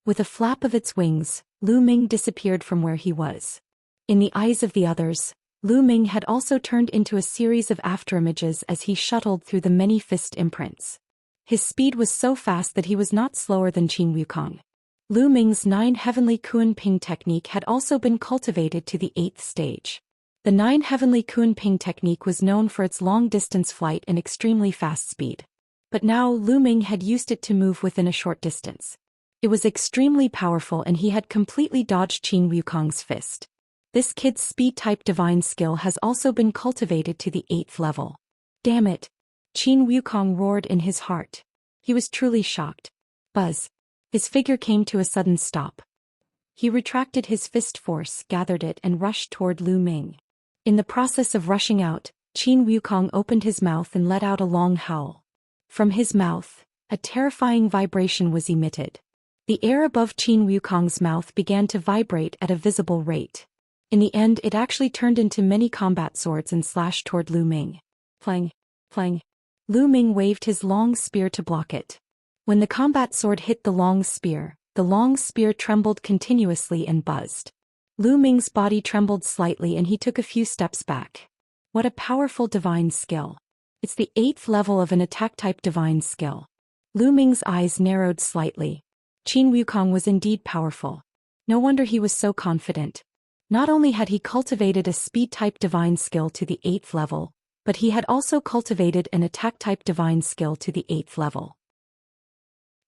With a flap of its wings, Lu Ming disappeared from where he was. In the eyes of the others, Lu Ming had also turned into a series of afterimages as he shuttled through the many fist imprints. His speed was so fast that he was not slower than Qin Wukong. Lu Ming's 9 Heavenly Kunping technique had also been cultivated to the 8th stage. The 9 Heavenly Kunping technique was known for its long-distance flight and extremely fast speed. But now Lu Ming had used it to move within a short distance. It was extremely powerful and he had completely dodged Qin Wukong's fist. This kid's speed-type divine skill has also been cultivated to the 8th level. Damn it! Qin Wukong roared in his heart. He was truly shocked. Buzz. His figure came to a sudden stop. He retracted his fist force, gathered it and rushed toward Lu Ming. In the process of rushing out, Qin Wukong opened his mouth and let out a long howl. From his mouth, a terrifying vibration was emitted. The air above Qin Wukong's mouth began to vibrate at a visible rate. In the end, it actually turned into many combat swords and slashed toward Lu Ming. Plang, plang. Lu Ming waved his long spear to block it. When the combat sword hit the long spear trembled continuously and buzzed. Lu Ming's body trembled slightly and he took a few steps back. What a powerful divine skill. It's the 8th level of an attack-type divine skill. Lu Ming's eyes narrowed slightly. Qin Wukong was indeed powerful. No wonder he was so confident. Not only had he cultivated a speed-type divine skill to the 8th level, but he had also cultivated an attack-type divine skill to the 8th level.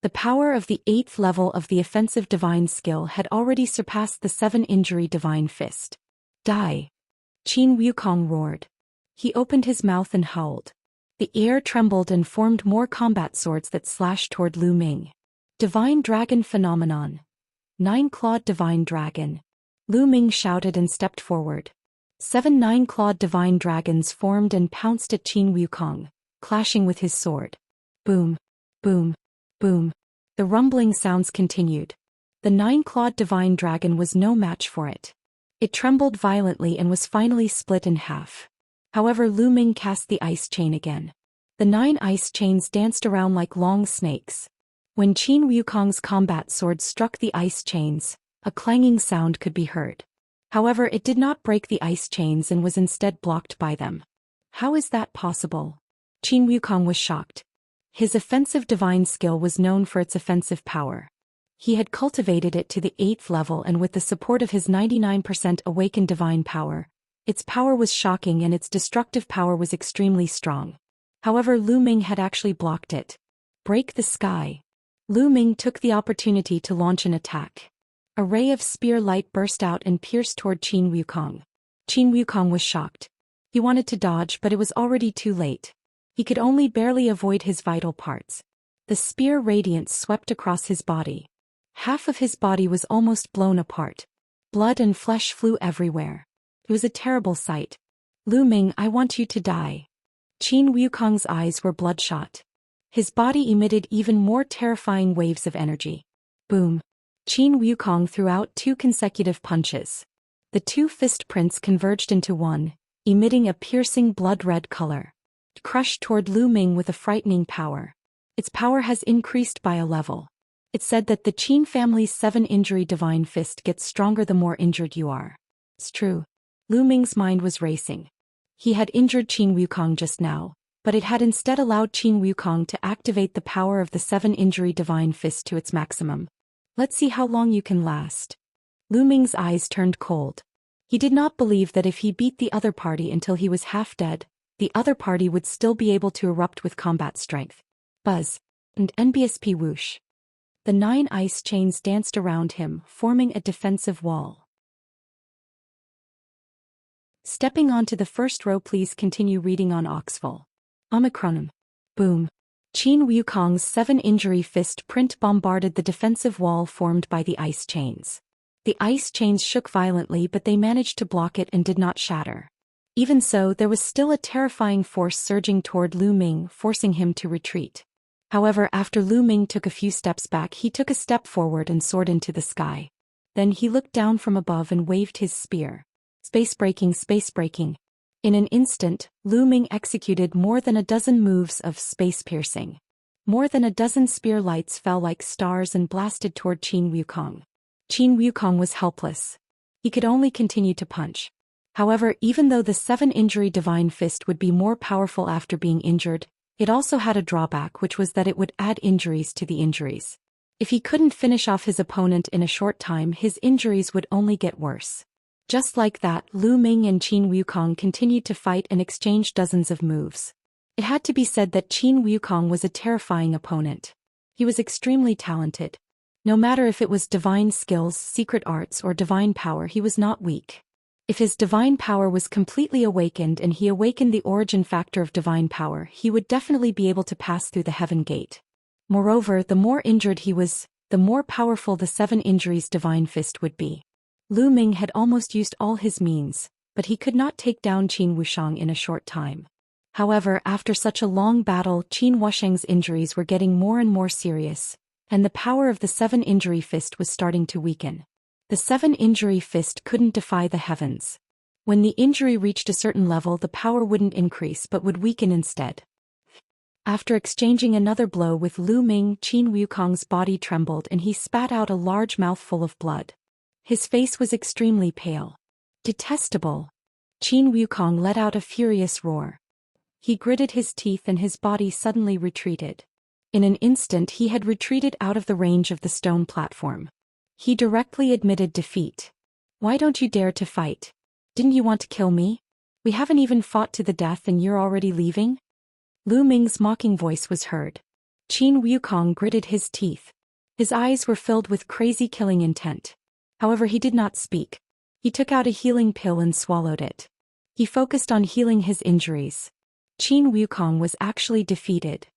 The power of the 8th level of the offensive divine skill had already surpassed the 7-injury divine fist. Die! Qin Wukong roared. He opened his mouth and howled. The air trembled and formed more combat swords that slashed toward Lu Ming. Divine Dragon Phenomenon. 9-clawed Divine Dragon. Lu Ming shouted and stepped forward. 7 9-clawed divine dragons formed and pounced at Qin Wukong, clashing with his sword. Boom, boom, boom. The rumbling sounds continued. The 9-clawed divine dragon was no match for it. It trembled violently and was finally split in half. However, Lu Ming cast the ice chain again. The 9 ice chains danced around like long snakes. When Qin Wukong's combat sword struck the ice chains, a clanging sound could be heard. However, it did not break the ice chains and was instead blocked by them. How is that possible? Qin Wukong was shocked. His offensive divine skill was known for its offensive power. He had cultivated it to the 8th level and with the support of his 99% awakened divine power, its power was shocking and its destructive power was extremely strong. However, Lu Ming had actually blocked it. Break the sky. Lu Ming took the opportunity to launch an attack. A ray of spear light burst out and pierced toward Qin Wukong. Qin Wukong was shocked. He wanted to dodge, but it was already too late. He could only barely avoid his vital parts. The spear radiance swept across his body. Half of his body was almost blown apart. Blood and flesh flew everywhere. It was a terrible sight. Lu Ming, I want you to die. Qin Wukong's eyes were bloodshot. His body emitted even more terrifying waves of energy. Boom. Qin Wukong threw out 2 consecutive punches. The 2 fist prints converged into one, emitting a piercing blood-red color. It crushed toward Lu Ming with a frightening power. Its power has increased by a level. It's said that the Qin family's 7-injury divine fist gets stronger the more injured you are. It's true. Lu Ming's mind was racing. He had injured Qin Wukong just now, but it had instead allowed Qin Wukong to activate the power of the 7-injury divine fist to its maximum. Let's see how long you can last. Lu Ming's eyes turned cold. He did not believe that if he beat the other party until he was half dead, the other party would still be able to erupt with combat strength. Buzz. And NBSP whoosh. The 9 ice chains danced around him, forming a defensive wall. Stepping onto the first row, please continue reading on Oxful. Omicron. Boom. Qin Wukong's 7-injury fist print bombarded the defensive wall formed by the ice chains. The ice chains shook violently, but they managed to block it and did not shatter. Even so, there was still a terrifying force surging toward Lu Ming, forcing him to retreat. However, after Lu Ming took a few steps back, he took a step forward and soared into the sky. Then he looked down from above and waved his spear. Space breaking, space breaking. In an instant, Lu Ming executed more than a dozen moves of space piercing. More than a dozen spear lights fell like stars and blasted toward Qin Wukong. Qin Wukong was helpless. He could only continue to punch. However, even though the 7-injury divine fist would be more powerful after being injured, It also had a drawback, which was that it would add injuries to the injuries. If he couldn't finish off his opponent in a short time, his injuries would only get worse. Just like that, Lu Ming and Qin Wukong continued to fight and exchanged dozens of moves. It had to be said that Qin Wukong was a terrifying opponent. He was extremely talented. No matter if it was divine skills, secret arts, or divine power, he was not weak. If his divine power was completely awakened and he awakened the origin factor of divine power, he would definitely be able to pass through the heaven gate. Moreover, the more injured he was, the more powerful the 7 injuries divine fist would be. Lu Ming had almost used all his means, but he could not take down Qin Wuxiang in a short time. However, after such a long battle, Qin Wuxiang's injuries were getting more and more serious, and the power of the 7 injury fist was starting to weaken. The 7 injury fist couldn't defy the heavens. When the injury reached a certain level, the power wouldn't increase but would weaken instead. After exchanging another blow with Lu Ming, Qin Wukong's body trembled and he spat out a large mouthful of blood. His face was extremely pale. Detestable. Qin Wukong let out a furious roar. He gritted his teeth and his body suddenly retreated. In an instant he had retreated out of the range of the stone platform. He directly admitted defeat. "Why don't you dare to fight? Didn't you want to kill me? We haven't even fought to the death and you're already leaving?" Lu Ming's mocking voice was heard. Qin Wukong gritted his teeth. His eyes were filled with crazy killing intent. However, he did not speak. He took out a healing pill and swallowed it. He focused on healing his injuries. Qin Wukong was actually defeated.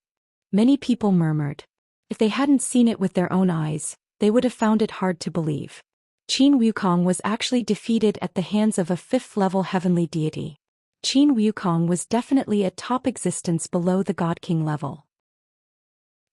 Many people murmured. If they hadn't seen it with their own eyes, they would have found it hard to believe. Qin Wukong was actually defeated at the hands of a 5th-level heavenly deity. Qin Wukong was definitely a top existence below the God King level.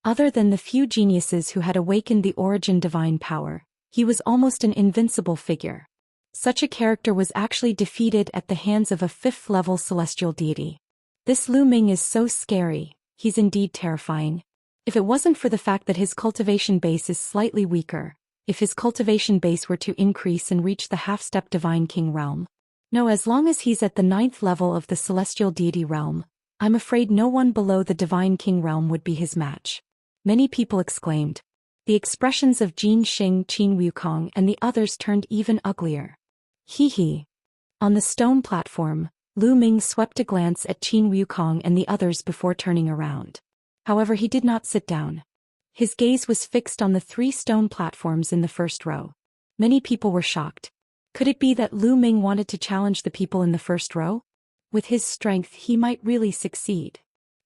Other than the few geniuses who had awakened the origin divine power, he was almost an invincible figure. Such a character was actually defeated at the hands of a 5th-level celestial deity. This Lu Ming is so scary, he's indeed terrifying. If it wasn't for the fact that his cultivation base is slightly weaker, if his cultivation base were to increase and reach the half-step divine king realm. No, as long as he's at the 9th level of the celestial deity realm, I'm afraid no one below the divine king realm would be his match. Many people exclaimed. The expressions of Jin Xing, Qin Wukong, and the others turned even uglier. Hee. On the stone platform, Lu Ming swept a glance at Qin Wukong and the others before turning around. However, he did not sit down. His gaze was fixed on the 3 stone platforms in the first row. Many people were shocked. Could it be that Lu Ming wanted to challenge the people in the first row? With his strength, he might really succeed.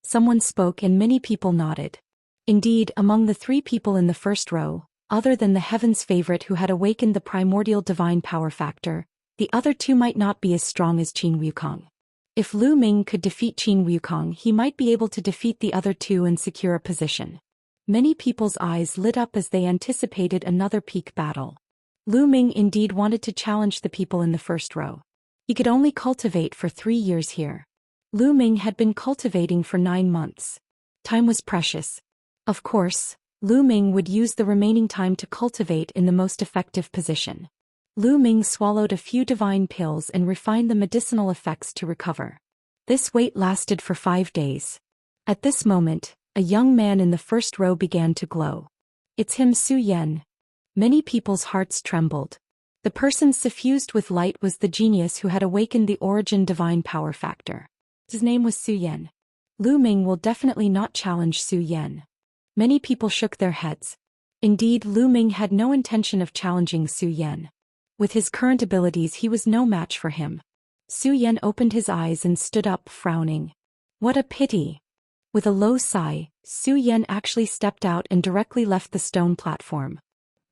Someone spoke and many people nodded. Indeed, among the 3 people in the first row, other than the heaven's favorite who had awakened the primordial divine power factor, the other 2 might not be as strong as Qin Wukong. If Lu Ming could defeat Qin Wukong, he might be able to defeat the other 2 and secure a position. Many people's eyes lit up as they anticipated another peak battle. Lu Ming indeed wanted to challenge the people in the first row. He could only cultivate for 3 years here. Lu Ming had been cultivating for 9 months. Time was precious. Of course, Lu Ming would use the remaining time to cultivate in the most effective position. Lu Ming swallowed a few divine pills and refined the medicinal effects to recover. This wait lasted for 5 days. At this moment, a young man in the first row began to glow. It's him, Zhou Xian. Many people's hearts trembled. The person suffused with light was the genius who had awakened the origin divine power factor. His name was Zhou Xian. Lu Ming will definitely not challenge Zhou Xian. Many people shook their heads. Indeed, Lu Ming had no intention of challenging Zhou Xian. With his current abilities, he was no match for him. Zhou Xian opened his eyes and stood up, frowning. What a pity. With a low sigh, Zhou Xian actually stepped out and directly left the stone platform.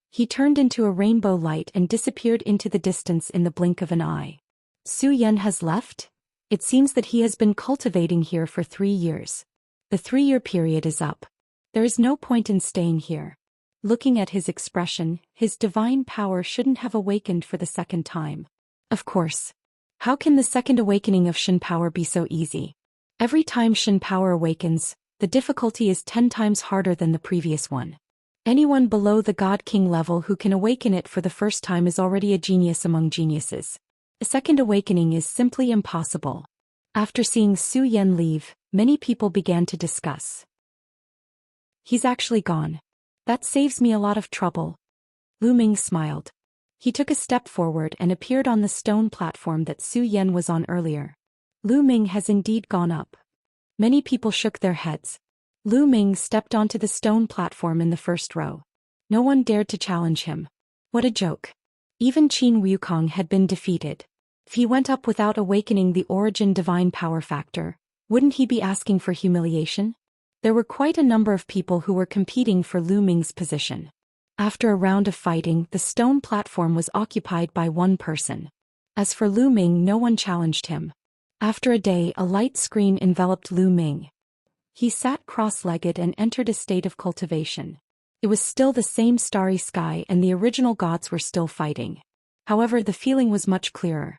He turned into a rainbow light and disappeared into the distance in the blink of an eye. Zhou Xian has left? It seems that he has been cultivating here for 3 years. The 3-year period is up. There is no point in staying here. Looking at his expression, his divine power shouldn't have awakened for the 2nd time. Of course. How can the 2nd awakening of Shen power be so easy? Every time Shen power awakens, the difficulty is 10 times harder than the previous one. Anyone below the God King level who can awaken it for the first time is already a genius among geniuses. A 2nd awakening is simply impossible. After seeing Zhou Xian leave, many people began to discuss. He's actually gone. That saves me a lot of trouble. Lu Ming smiled. He took a step forward and appeared on the stone platform that Zhou Xian was on earlier. Lu Ming has indeed gone up. Many people shook their heads. Lu Ming stepped onto the stone platform in the first row. No one dared to challenge him. What a joke. Even Qin Wukong had been defeated. If he went up without awakening the origin divine power factor, wouldn't he be asking for humiliation? There were quite a number of people who were competing for Lu Ming's position. After a round of fighting, the stone platform was occupied by one person. As for Lu Ming, no one challenged him. After a day, a light screen enveloped Lu Ming. He sat cross-legged and entered a state of cultivation. It was still the same starry sky and the original gods were still fighting. However, the feeling was much clearer.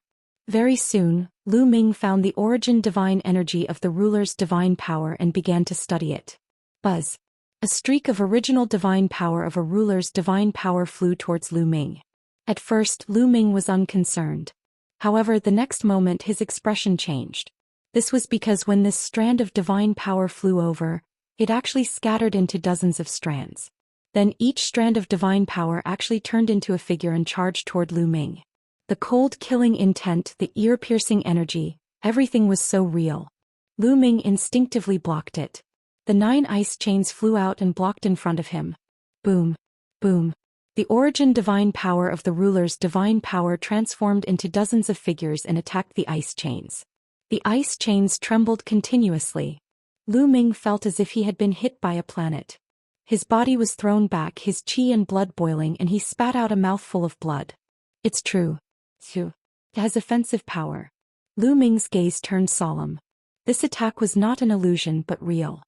Very soon, Lu Ming found the origin divine energy of the ruler's divine power and began to study it. Buzz. A streak of original divine power of a ruler's divine power flew towards Lu Ming. At first, Lu Ming was unconcerned. However, the next moment his expression changed. This was because when this strand of divine power flew over, it actually scattered into dozens of strands. Then each strand of divine power actually turned into a figure and charged toward Lu Ming. The cold killing intent, the ear-piercing energy, everything was so real. Lu Ming instinctively blocked it. The 9 ice chains flew out and blocked in front of him. Boom. Boom. The origin divine power of the ruler's divine power transformed into dozens of figures and attacked the ice chains. The ice chains trembled continuously. Lu Ming felt as if he had been hit by a planet. His body was thrown back, his qi and blood boiling, and he spat out a mouthful of blood. It's true. It has offensive power. Lu Ming's gaze turned solemn. This attack was not an illusion but real.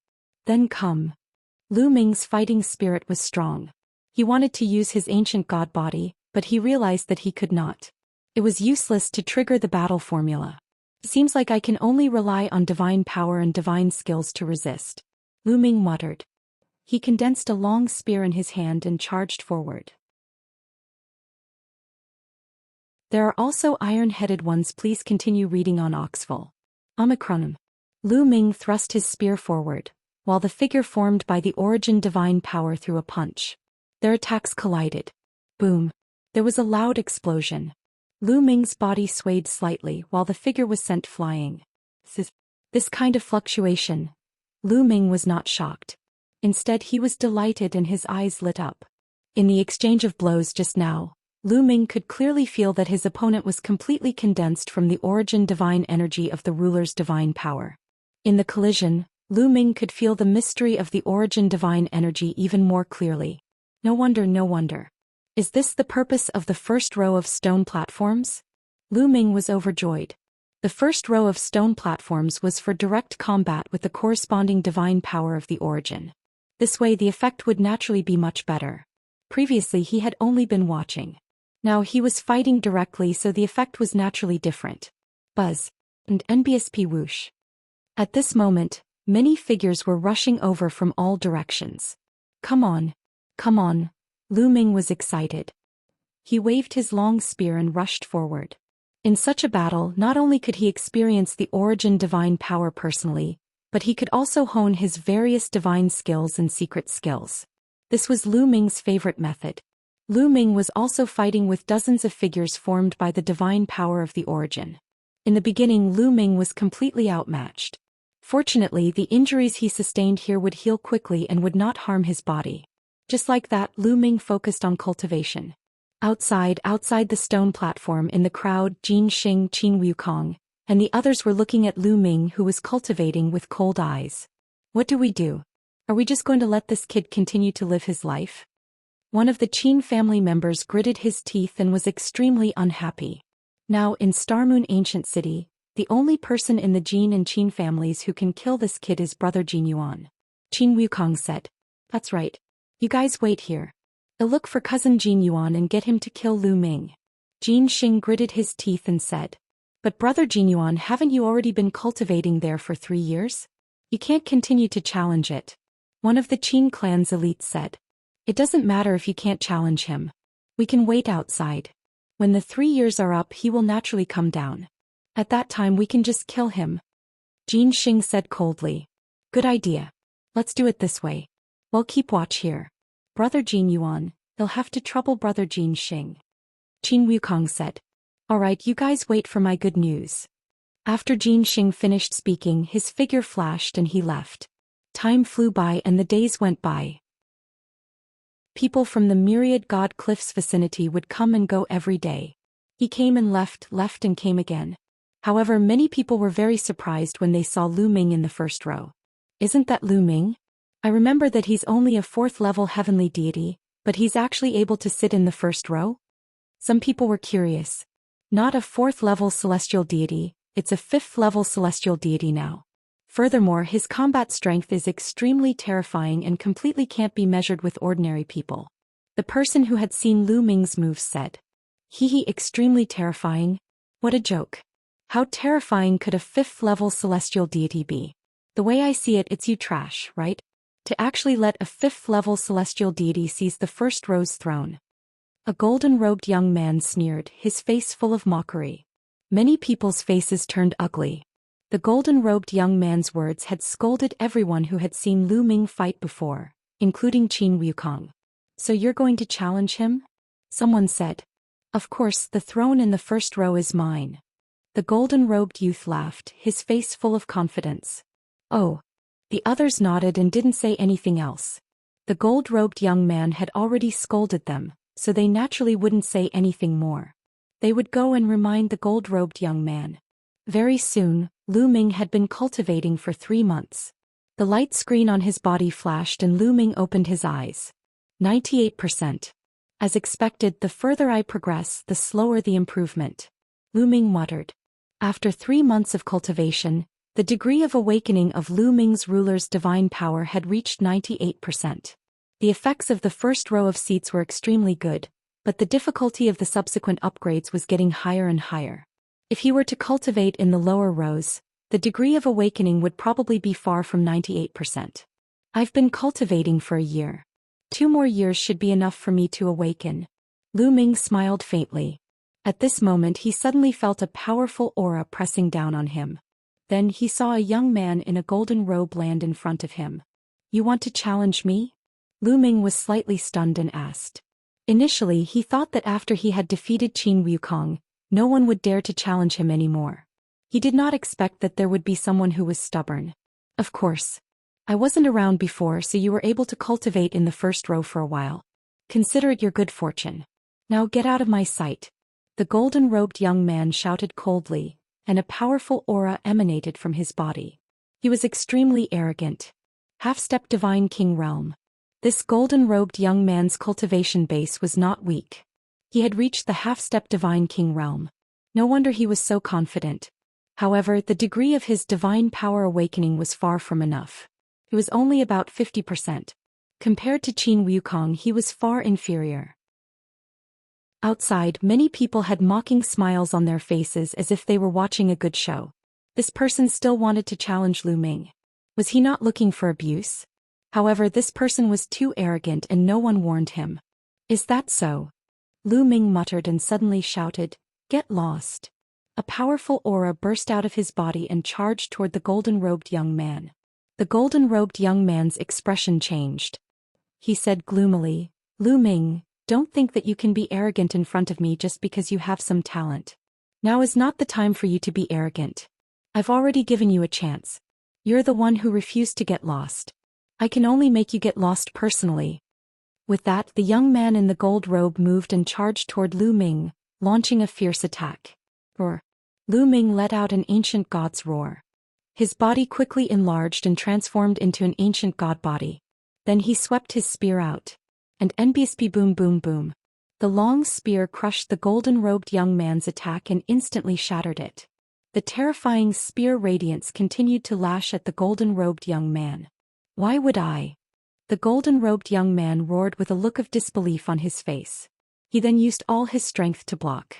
Then come. Lu Ming's fighting spirit was strong. He wanted to use his ancient god body, but he realized that he could not. It was useless to trigger the battle formula. Seems like I can only rely on divine power and divine skills to resist. Lu Ming muttered. He condensed a long spear in his hand and charged forward. There are also iron-headed ones. Please continue reading on Oxful. Omicron. Lu Ming thrust his spear forward, while the figure formed by the origin divine power threw a punch. Their attacks collided. Boom. There was a loud explosion. Lu Ming's body swayed slightly while the figure was sent flying. This kind of fluctuation. Lu Ming was not shocked. Instead, he was delighted and his eyes lit up. In the exchange of blows just now, Lu Ming could clearly feel that his opponent was completely condensed from the origin divine energy of the ruler's divine power. In the collision, Lu Ming could feel the mystery of the origin divine energy even more clearly. No wonder, no wonder. Is this the purpose of the first row of stone platforms? Lu Ming was overjoyed. The first row of stone platforms was for direct combat with the corresponding divine power of the origin. This way the effect would naturally be much better. Previously he had only been watching. Now he was fighting directly, so the effect was naturally different. Buzz. And NBSP whoosh. At this moment, many figures were rushing over from all directions. Come on. Come on. Lu Ming was excited. He waved his long spear and rushed forward. In such a battle, not only could he experience the origin divine power personally, but he could also hone his various divine skills and secret skills. This was Lu Ming's favorite method. Lu Ming was also fighting with dozens of figures formed by the divine power of the origin. In the beginning, Lu Ming was completely outmatched. Fortunately, the injuries he sustained here would heal quickly and would not harm his body. Just like that, Lu Ming focused on cultivation. Outside the stone platform in the crowd, Jin Xing, Qin Wukong, and the others were looking at Lu Ming, who was cultivating, with cold eyes. What do we do? Are we just going to let this kid continue to live his life? One of the Qin family members gritted his teeth and was extremely unhappy. Now, in Starmoon Ancient City, the only person in the Jin and Qin families who can kill this kid is Brother Jin Yuan. Qin Wukong said. That's right. You guys wait here. I'll look for cousin Jin Yuan and get him to kill Lu Ming. Jin Xing gritted his teeth and said. But Brother Jin Yuan, haven't you already been cultivating there for 3 years? You can't continue to challenge it. One of the Qin clan's elites said. It doesn't matter if you can't challenge him. We can wait outside. When the 3 years are up, he will naturally come down. At that time we can just kill him. Xianxia said coldly. Good idea. Let's do it this way. Well, keep watch here. Brother Jin Yuan, they'll have to trouble Brother Xianxia. Qin Wukong said. Alright, you guys wait for my good news. After Xianxia finished speaking, his figure flashed and he left. Time flew by and the days went by. People from the myriad God Cliffs vicinity would come and go every day. He came and left and came again. However, many people were very surprised when they saw Lu Ming in the first row. Isn't that Lu Ming? I remember that he's only a 4th level heavenly deity, but he's actually able to sit in the first row? Some people were curious. Not a 4th level celestial deity, it's a 5th level celestial deity now. Furthermore, his combat strength is extremely terrifying and completely can't be measured with ordinary people. The person who had seen Lu Ming's moves said. He extremely terrifying? What a joke. How terrifying could a 5th level celestial deity be? The way I see it, it's you trash, right? To actually let a 5th level celestial deity seize the first row's throne. A golden-robed young man sneered, his face full of mockery. Many people's faces turned ugly. The golden-robed young man's words had scolded everyone who had seen Lu Ming fight before, including Qin Wukong. So you're going to challenge him? Someone said. Of course, the throne in the first row is mine. The golden-robed youth laughed, his face full of confidence. Oh. The others nodded and didn't say anything else. The gold-robed young man had already scolded them, so they naturally wouldn't say anything more. They would go and remind the gold-robed young man. Very soon, Lu Ming had been cultivating for 3 months. The light screen on his body flashed and Lu Ming opened his eyes. 98%. As expected, the further I progress, the slower the improvement. Lu Ming muttered. After 3 months of cultivation, the degree of awakening of Lu Ming's ruler's divine power had reached 98%. The effects of the first row of seats were extremely good, but the difficulty of the subsequent upgrades was getting higher and higher. If he were to cultivate in the lower rows, the degree of awakening would probably be far from 98%. I've been cultivating for a year. 2 more years should be enough for me to awaken. Lu Ming smiled faintly. At this moment he suddenly felt a powerful aura pressing down on him. Then he saw a young man in a golden robe land in front of him. You want to challenge me? Lu Ming was slightly stunned and asked. Initially he thought that after he had defeated Qin Wukong, no one would dare to challenge him anymore. He did not expect that there would be someone who was stubborn. Of course. I wasn't around before, so you were able to cultivate in the first row for a while. Consider it your good fortune. Now get out of my sight. The golden-robed young man shouted coldly, and a powerful aura emanated from his body. He was extremely arrogant. Half-step divine king realm. This golden-robed young man's cultivation base was not weak. He had reached the half-step divine king realm. No wonder he was so confident. However, the degree of his divine power awakening was far from enough. It was only about 50%. Compared to Qin Wukong, he was far inferior. Outside, many people had mocking smiles on their faces as if they were watching a good show. This person still wanted to challenge Lu Ming. Was he not looking for abuse? However, this person was too arrogant and no one warned him. Is that so? Lu Ming muttered and suddenly shouted, "Get lost." A powerful aura burst out of his body and charged toward the golden-robed young man. The golden-robed young man's expression changed. He said gloomily, "Lu Ming, don't think that you can be arrogant in front of me just because you have some talent. Now is not the time for you to be arrogant. I've already given you a chance. You're the one who refused to get lost. I can only make you get lost personally." With that, the young man in the gold robe moved and charged toward Lu Ming, launching a fierce attack. Roar. Lu Ming let out an ancient god's roar. His body quickly enlarged and transformed into an ancient god body. Then he swept his spear out. And NBSP boom boom boom. The long spear crushed the golden-robed young man's attack and instantly shattered it. The terrifying spear radiance continued to lash at the golden-robed young man. Why would I? The golden-robed young man roared with a look of disbelief on his face. He then used all his strength to block.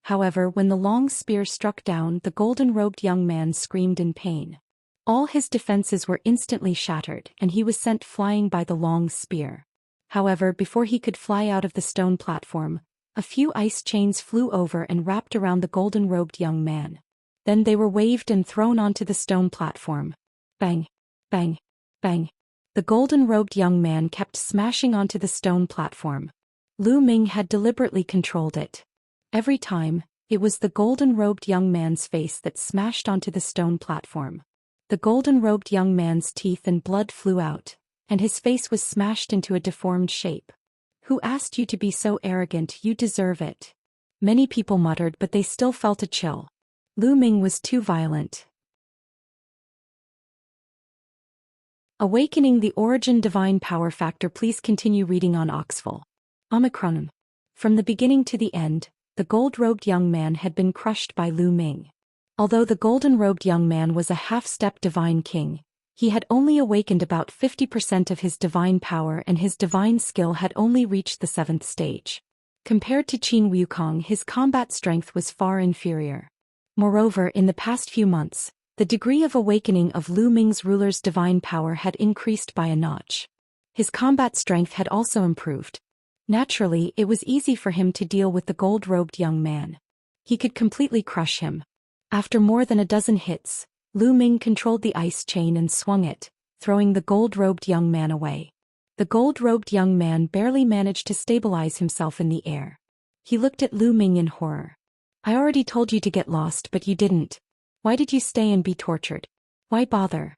However, when the long spear struck down, the golden-robed young man screamed in pain. All his defenses were instantly shattered, and he was sent flying by the long spear. However, before he could fly out of the stone platform, a few ice chains flew over and wrapped around the golden-robed young man. Then they were waved and thrown onto the stone platform. Bang, bang, bang. The golden-robed young man kept smashing onto the stone platform. Lu Ming had deliberately controlled it. Every time, it was the golden-robed young man's face that smashed onto the stone platform. The golden-robed young man's teeth and blood flew out, and his face was smashed into a deformed shape. Who asked you to be so arrogant? You deserve it. Many people muttered, but they still felt a chill. Lu Ming was too violent. Awakening the Origin Divine Power Factor. Please continue reading on Oxful. Omicron. From the beginning to the end, the gold-robed young man had been crushed by Lu Ming. Although the golden-robed young man was a half-step divine king, he had only awakened about 50% of his divine power, and his divine skill had only reached the 7th stage. Compared to Qin Wukong, his combat strength was far inferior. Moreover, in the past few months, the degree of awakening of Lu Ming's ruler's divine power had increased by a notch. His combat strength had also improved. Naturally, it was easy for him to deal with the gold-robed young man. He could completely crush him. After more than a dozen hits, Lu Ming controlled the ice chain and swung it, throwing the gold-robed young man away. The gold-robed young man barely managed to stabilize himself in the air. He looked at Lu Ming in horror. I already told you to get lost, but you didn't. Why did you stay and be tortured? Why bother?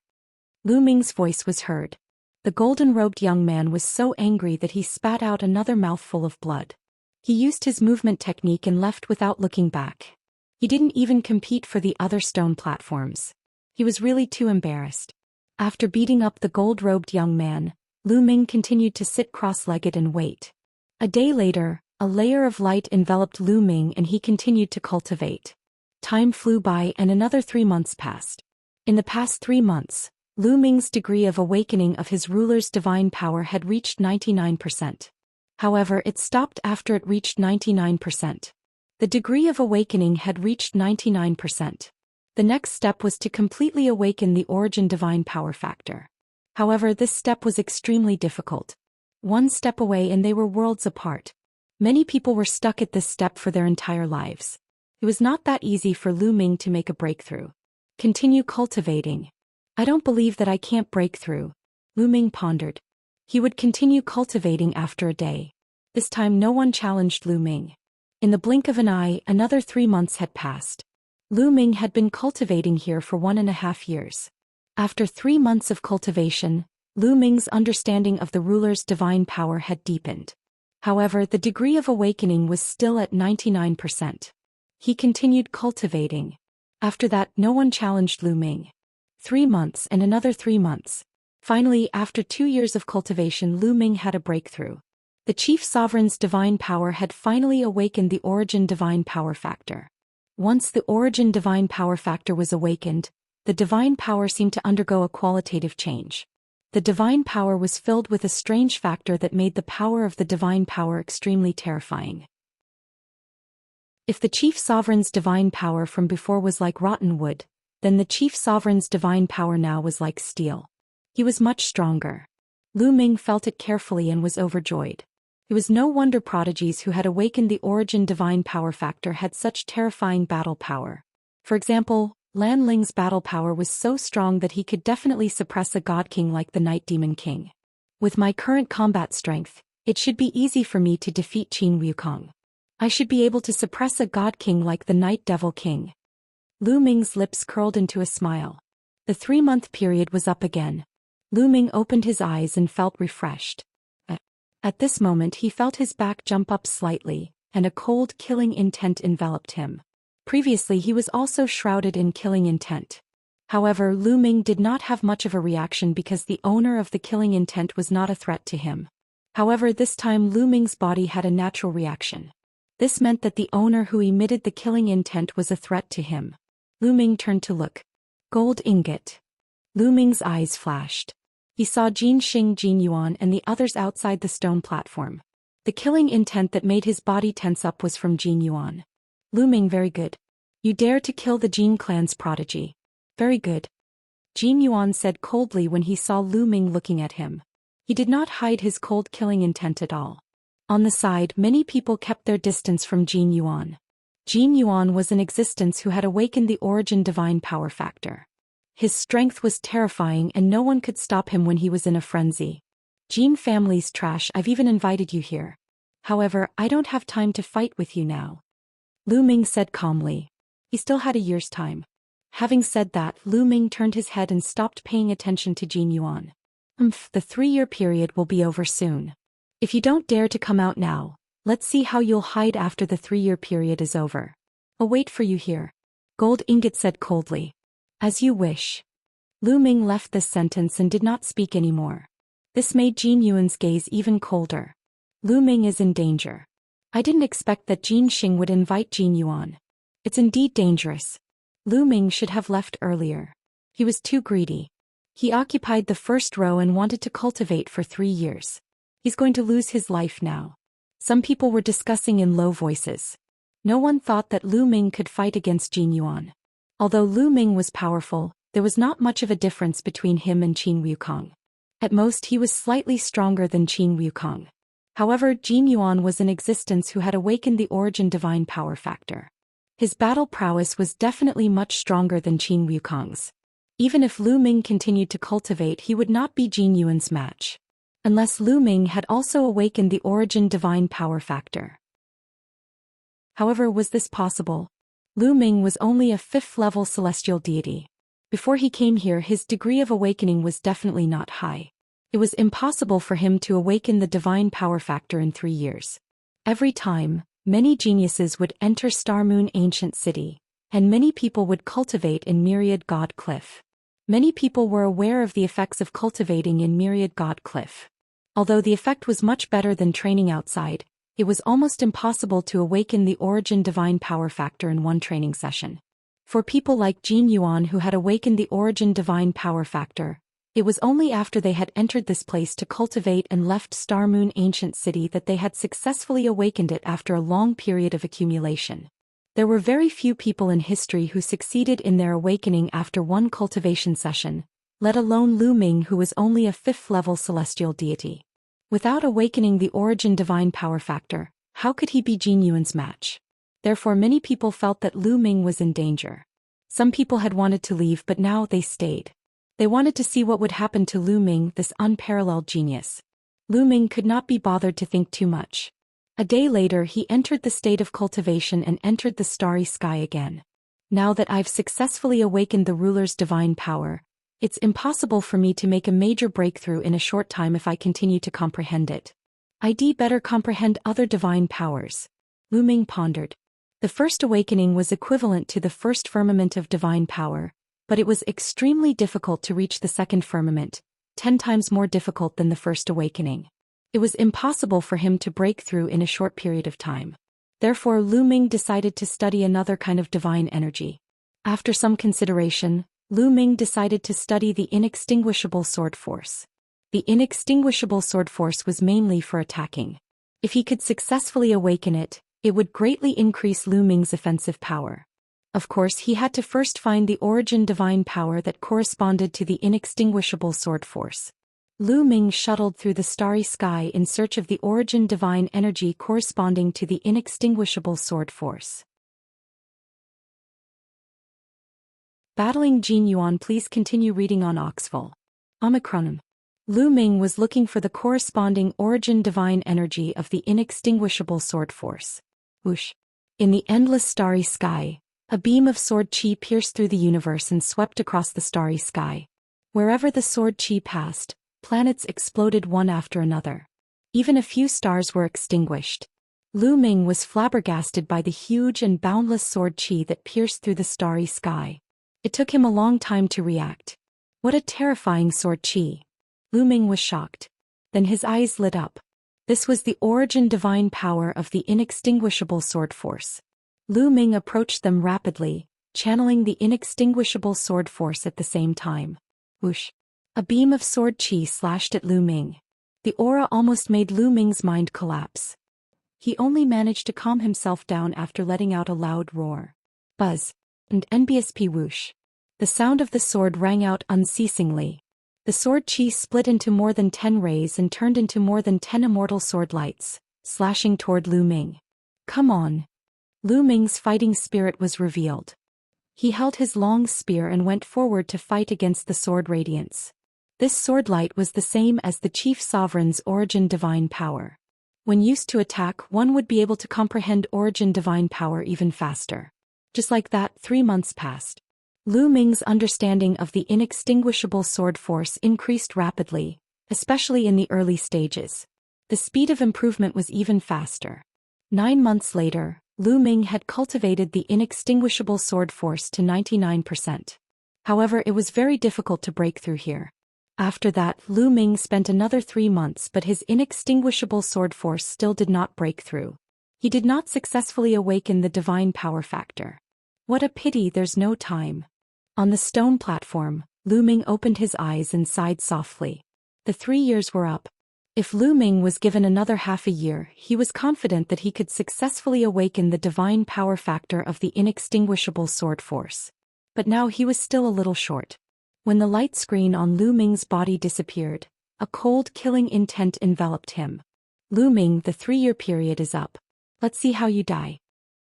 Lu Ming's voice was heard. The golden-robed young man was so angry that he spat out another mouthful of blood. He used his movement technique and left without looking back. He didn't even compete for the other stone platforms. He was really too embarrassed. After beating up the gold-robed young man, Lu Ming continued to sit cross-legged and wait. A day later, a layer of light enveloped Lu Ming and he continued to cultivate. Time flew by and another 3 months passed. In the past 3 months, Lu Ming's degree of awakening of his ruler's divine power had reached 99%. However, it stopped after it reached 99%. The degree of awakening had reached 99%. The next step was to completely awaken the Origin Divine Power Factor. However, this step was extremely difficult. 1 step away and they were worlds apart. Many people were stuck at this step for their entire lives. It was not that easy for Lu Ming to make a breakthrough. Continue cultivating. I don't believe that I can't break through, Lu Ming pondered. He would continue cultivating after a day. This time no one challenged Lu Ming. In the blink of an eye, another 3 months had passed. Lu Ming had been cultivating here for 1.5 years. After 3 months of cultivation, Lu Ming's understanding of the ruler's divine power had deepened. However, the degree of awakening was still at 99%. He continued cultivating. After that, no one challenged Lu Ming. 3 months and another 3 months. Finally, after 2 years of cultivation, Lu Ming had a breakthrough. The chief sovereign's divine power had finally awakened the Origin Divine Power Factor. Once the Origin Divine Power Factor was awakened, the divine power seemed to undergo a qualitative change. The divine power was filled with a strange factor that made the power of the divine power extremely terrifying. If the chief sovereign's divine power from before was like rotten wood, then the chief sovereign's divine power now was like steel. He was much stronger. Lu Ming felt it carefully and was overjoyed. It was no wonder prodigies who had awakened the Origin Divine Power Factor had such terrifying battle power. For example, Lan Ling's battle power was so strong that he could definitely suppress a god king like the Night Demon King. With my current combat strength, it should be easy for me to defeat Qin Wukong. I should be able to suppress a god king like the Night Devil King. Lu Ming's lips curled into a smile. The 3-month period was up again. Lu Ming opened his eyes and felt refreshed. At this moment he felt his back jump up slightly, and a cold killing intent enveloped him. Previously he was also shrouded in killing intent. However, Lu Ming did not have much of a reaction because the owner of the killing intent was not a threat to him. However, this time Lu Ming's body had a natural reaction. This meant that the owner who emitted the killing intent was a threat to him. Lu Ming turned to look. Gold ingot. Lu Ming's eyes flashed. He saw Jin Xing, Jin Yuan and the others outside the stone platform. The killing intent that made his body tense up was from Jin Yuan. Lu Ming, very good. You dare to kill the Jin clan's prodigy. Very good. Jin Yuan said coldly when he saw Lu Ming looking at him. He did not hide his cold killing intent at all. On the side, many people kept their distance from Jin Yuan. Jin Yuan was in existence who had awakened the origin divine power factor. His strength was terrifying and no one could stop him when he was in a frenzy. Jin family's trash, I've even invited you here. However, I don't have time to fight with you now. Lu Ming said calmly. He still had a year's time. Having said that, Lu Ming turned his head and stopped paying attention to Jin Yuan. The 3-year period will be over soon. If you don't dare to come out now, let's see how you'll hide after the 3-year period is over. I'll wait for you here. Gold Ingot said coldly. As you wish. Lu Ming left this sentence and did not speak anymore. This made Jin Yuan's gaze even colder. Lu Ming is in danger. I didn't expect that Jin Xing would invite Jin Yuan. It's indeed dangerous. Lu Ming should have left earlier. He was too greedy. He occupied the first row and wanted to cultivate for 3 years. He's going to lose his life now. Some people were discussing in low voices. No one thought that Lu Ming could fight against Jin Yuan. Although Lu Ming was powerful, there was not much of a difference between him and Qin Wukong. At most he was slightly stronger than Qin Wukong. However, Jin Yuan was in existence who had awakened the origin divine power factor. His battle prowess was definitely much stronger than Qin Wukong's. Even if Lu Ming continued to cultivate, he would not be Jin Yuan's match. Unless Lu Ming had also awakened the origin divine power factor. However, was this possible? Lu Ming was only a 5th-level celestial deity. Before he came here, his degree of awakening was definitely not high. It was impossible for him to awaken the divine power factor in 3 years. Every time, many geniuses would enter Star Moon Ancient City, and many people would cultivate in Myriad God Cliff. Many people were aware of the effects of cultivating in Myriad God Cliff. Although the effect was much better than training outside, it was almost impossible to awaken the origin divine power factor in one training session. For people like Jin Yuan who had awakened the origin divine power factor, it was only after they had entered this place to cultivate and left Star Moon Ancient City that they had successfully awakened it after a long period of accumulation. There were very few people in history who succeeded in their awakening after one cultivation session, let alone Lu Ming, who was only a 5th-level celestial deity. Without awakening the origin divine power factor, how could he be Jin Yuan's match? Therefore many people felt that Lu Ming was in danger. Some people had wanted to leave, but now they stayed. They wanted to see what would happen to Lu Ming, this unparalleled genius. Lu Ming could not be bothered to think too much. A day later he entered the state of cultivation and entered the starry sky again. Now that I've successfully awakened the ruler's divine power, it's impossible for me to make a major breakthrough in a short time if I continue to comprehend it. I'd better comprehend other divine powers. Lu Ming pondered. The first awakening was equivalent to the first firmament of divine power, but it was extremely difficult to reach the second firmament, 10 times more difficult than the first awakening. It was impossible for him to break through in a short period of time. Therefore Lu Ming decided to study another kind of divine energy. After some consideration, Lu Ming decided to study the inextinguishable sword force. The inextinguishable sword force was mainly for attacking. If he could successfully awaken it, it would greatly increase Lu Ming's offensive power. Of course, he had to first find the origin divine power that corresponded to the inextinguishable sword force. Lu Ming shuttled through the starry sky in search of the origin divine energy corresponding to the inextinguishable sword force. Battling Jin Yuan. Please continue reading on Oxful. Omicron. Lu Ming was looking for the corresponding origin divine energy of the inextinguishable sword force. Whoosh. In the endless starry sky, a beam of sword chi pierced through the universe and swept across the starry sky. Wherever the sword chi passed, planets exploded one after another. Even a few stars were extinguished. Lu Ming was flabbergasted by the huge and boundless sword chi that pierced through the starry sky. It took him a long time to react. What a terrifying sword chi! Lu Ming was shocked. Then his eyes lit up. This was the origin divine power of the inextinguishable sword force. Lu Ming approached them rapidly, channeling the inextinguishable sword force at the same time. Whoosh! A beam of sword chi slashed at Lu Ming. The aura almost made Lu Ming's mind collapse. He only managed to calm himself down after letting out a loud roar. Buzz. And NBSP whoosh. The sound of the sword rang out unceasingly. The sword chi split into more than 10 rays and turned into more than 10 immortal sword lights, slashing toward Lu Ming. Come on. Lu Ming's fighting spirit was revealed. He held his long spear and went forward to fight against the sword radiance. This sword light was the same as the chief sovereign's origin divine power. When used to attack, one would be able to comprehend origin divine power even faster. Just like that, 3 months passed. Lu Ming's understanding of the inextinguishable sword force increased rapidly, especially in the early stages. The speed of improvement was even faster. 9 months later, Lu Ming had cultivated the inextinguishable sword force to 99%. However, it was very difficult to break through here. After that, Lu Ming spent another 3 months, but his inextinguishable sword force still did not break through. He did not successfully awaken the divine power factor. What a pity there's no time. On the stone platform, Lu Ming opened his eyes and sighed softly. The 3 years were up. If Lu Ming was given another half a year, he was confident that he could successfully awaken the divine power factor of the inextinguishable sword force. But now he was still a little short. When the light screen on Lu Ming's body disappeared, a cold, killing intent enveloped him. Lu Ming, the 3-year period is up. Let's see how you die.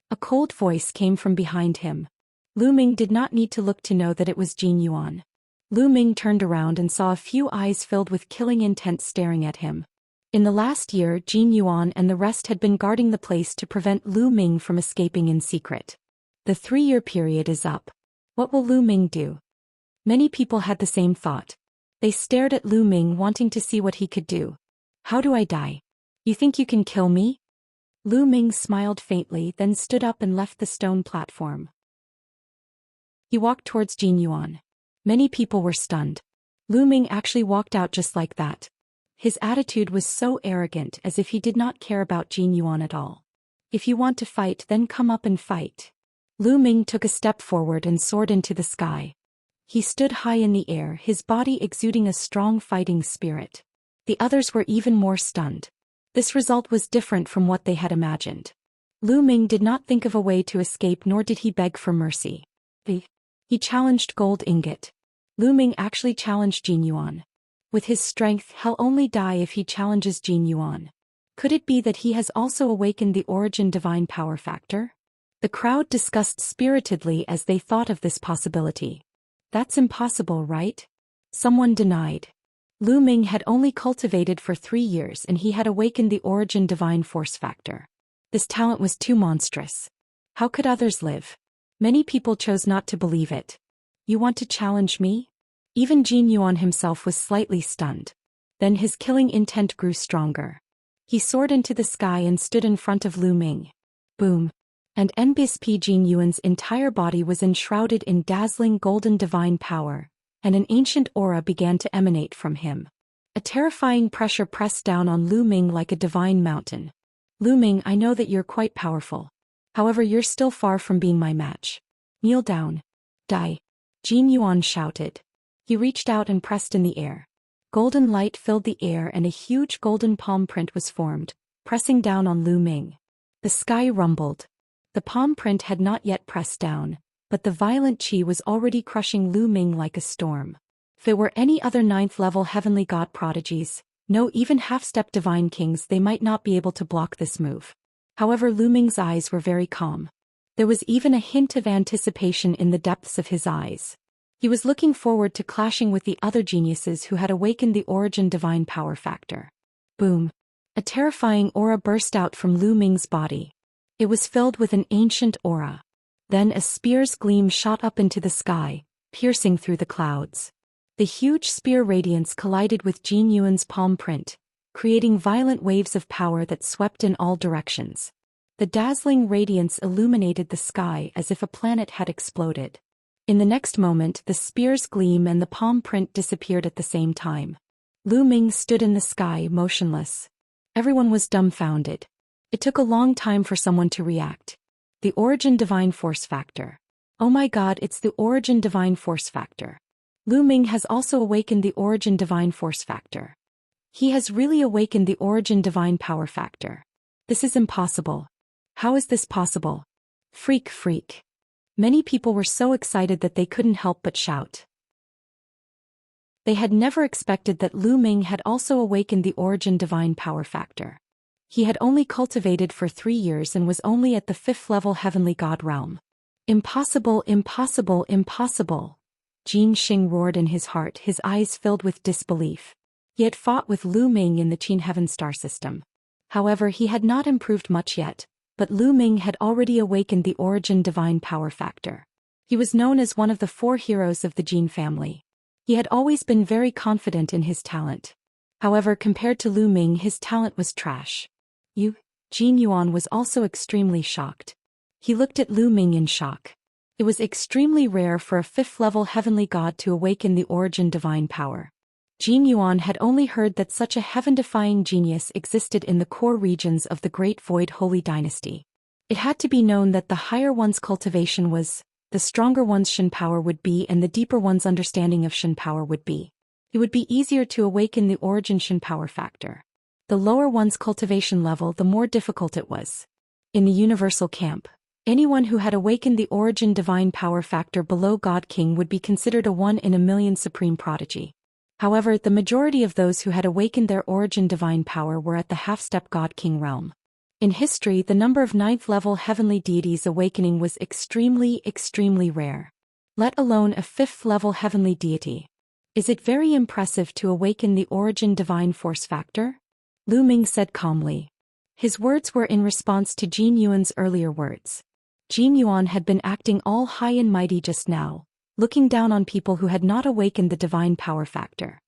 A cold voice came from behind him. Lu Ming did not need to look to know that it was Jin Yuan. Lu Ming turned around and saw a few eyes filled with killing intent staring at him. In the last year, Jin Yuan and the rest had been guarding the place to prevent Lu Ming from escaping in secret. The 3-year period is up. What will Lu Ming do? Many people had the same thought. They stared at Lu Ming, wanting to see what he could do. How do I die? You think you can kill me? Lu Ming smiled faintly, then stood up and left the stone platform. He walked towards Jin Yuan. Many people were stunned. Lu Ming actually walked out just like that. His attitude was so arrogant, as if he did not care about Jin Yuan at all. If you want to fight, then come up and fight. Lu Ming took a step forward and soared into the sky. He stood high in the air, his body exuding a strong fighting spirit. The others were even more stunned. This result was different from what they had imagined. Lu Ming did not think of a way to escape, nor did he beg for mercy. He challenged Gold Ingot. Lu Ming actually challenged Jin Yuan. With his strength, he'll only die if he challenges Jin Yuan. Could it be that he has also awakened the origin divine power factor? The crowd discussed spiritedly as they thought of this possibility. That's impossible, right? Someone denied. Lu Ming had only cultivated for 3 years and he had awakened the origin divine force factor. This talent was too monstrous. How could others live? Many people chose not to believe it. You want to challenge me? Even Jin Yuan himself was slightly stunned. Then his killing intent grew stronger. He soared into the sky and stood in front of Lu Ming. Boom. And NBSP Jin Yuan's entire body was enshrouded in dazzling golden divine power, and an ancient aura began to emanate from him. A terrifying pressure pressed down on Lu Ming like a divine mountain. Lu Ming, I know that you're quite powerful. However, you're still far from being my match. Kneel down. Die. Jin Yuan shouted. He reached out and pressed in the air. Golden light filled the air and a huge golden palm print was formed, pressing down on Lu Ming. The sky rumbled. The palm print had not yet pressed down, but the violent chi was already crushing Lu Ming like a storm. If it were any other 9th-level heavenly god prodigies, no even half-step divine kings, they might not be able to block this move. However, Lu Ming's eyes were very calm. There was even a hint of anticipation in the depths of his eyes. He was looking forward to clashing with the other geniuses who had awakened the origin divine power factor. Boom. A terrifying aura burst out from Lu Ming's body. It was filled with an ancient aura. Then a spear's gleam shot up into the sky, piercing through the clouds. The huge spear radiance collided with Jin Yuan's palm print, creating violent waves of power that swept in all directions. The dazzling radiance illuminated the sky as if a planet had exploded. In the next moment, the spear's gleam and the palm print disappeared at the same time. Lu Ming stood in the sky, motionless. Everyone was dumbfounded. It took a long time for someone to react. The origin divine force factor. Oh my god, it's the origin divine force factor. Lu Ming has also awakened the origin divine force factor. He has really awakened the origin divine power factor. This is impossible. How is this possible? Freak. Many people were so excited that they couldn't help but shout. They had never expected that Lu Ming had also awakened the origin divine power factor. He had only cultivated for 3 years and was only at the 5th level heavenly god realm. Impossible, impossible, impossible. Xianxia roared in his heart, his eyes filled with disbelief. He had fought with Lu Ming in the Qin Heaven Star system. However, he had not improved much yet, but Lu Ming had already awakened the origin divine power factor. He was known as one of the 4 heroes of the Jin family. He had always been very confident in his talent. However, compared to Lu Ming, his talent was trash. Jin Yuan was also extremely shocked. He looked at Lu Ming in shock. It was extremely rare for a 5th level heavenly god to awaken the origin divine power. Jin Yuan had only heard that such a heaven-defying genius existed in the core regions of the Great Void Holy Dynasty. It had to be known that the higher one's cultivation was, the stronger one's Shen power would be, and the deeper one's understanding of Shen power would be. It would be easier to awaken the origin Shen power factor. The lower one's cultivation level, the more difficult it was. In the universal camp, anyone who had awakened the origin divine power factor below God King would be considered a 1 in a million supreme prodigy. However, the majority of those who had awakened their origin divine power were at the half-step God King realm. In history, the number of 9th level heavenly deities awakening was extremely, extremely rare. Let alone a 5th level heavenly deity. Is it very impressive to awaken the origin divine force factor? Lu Ming said calmly. His words were in response to Jin Yuan's earlier words. Jin Yuan had been acting all high and mighty just now, looking down on people who had not awakened the divine power factor.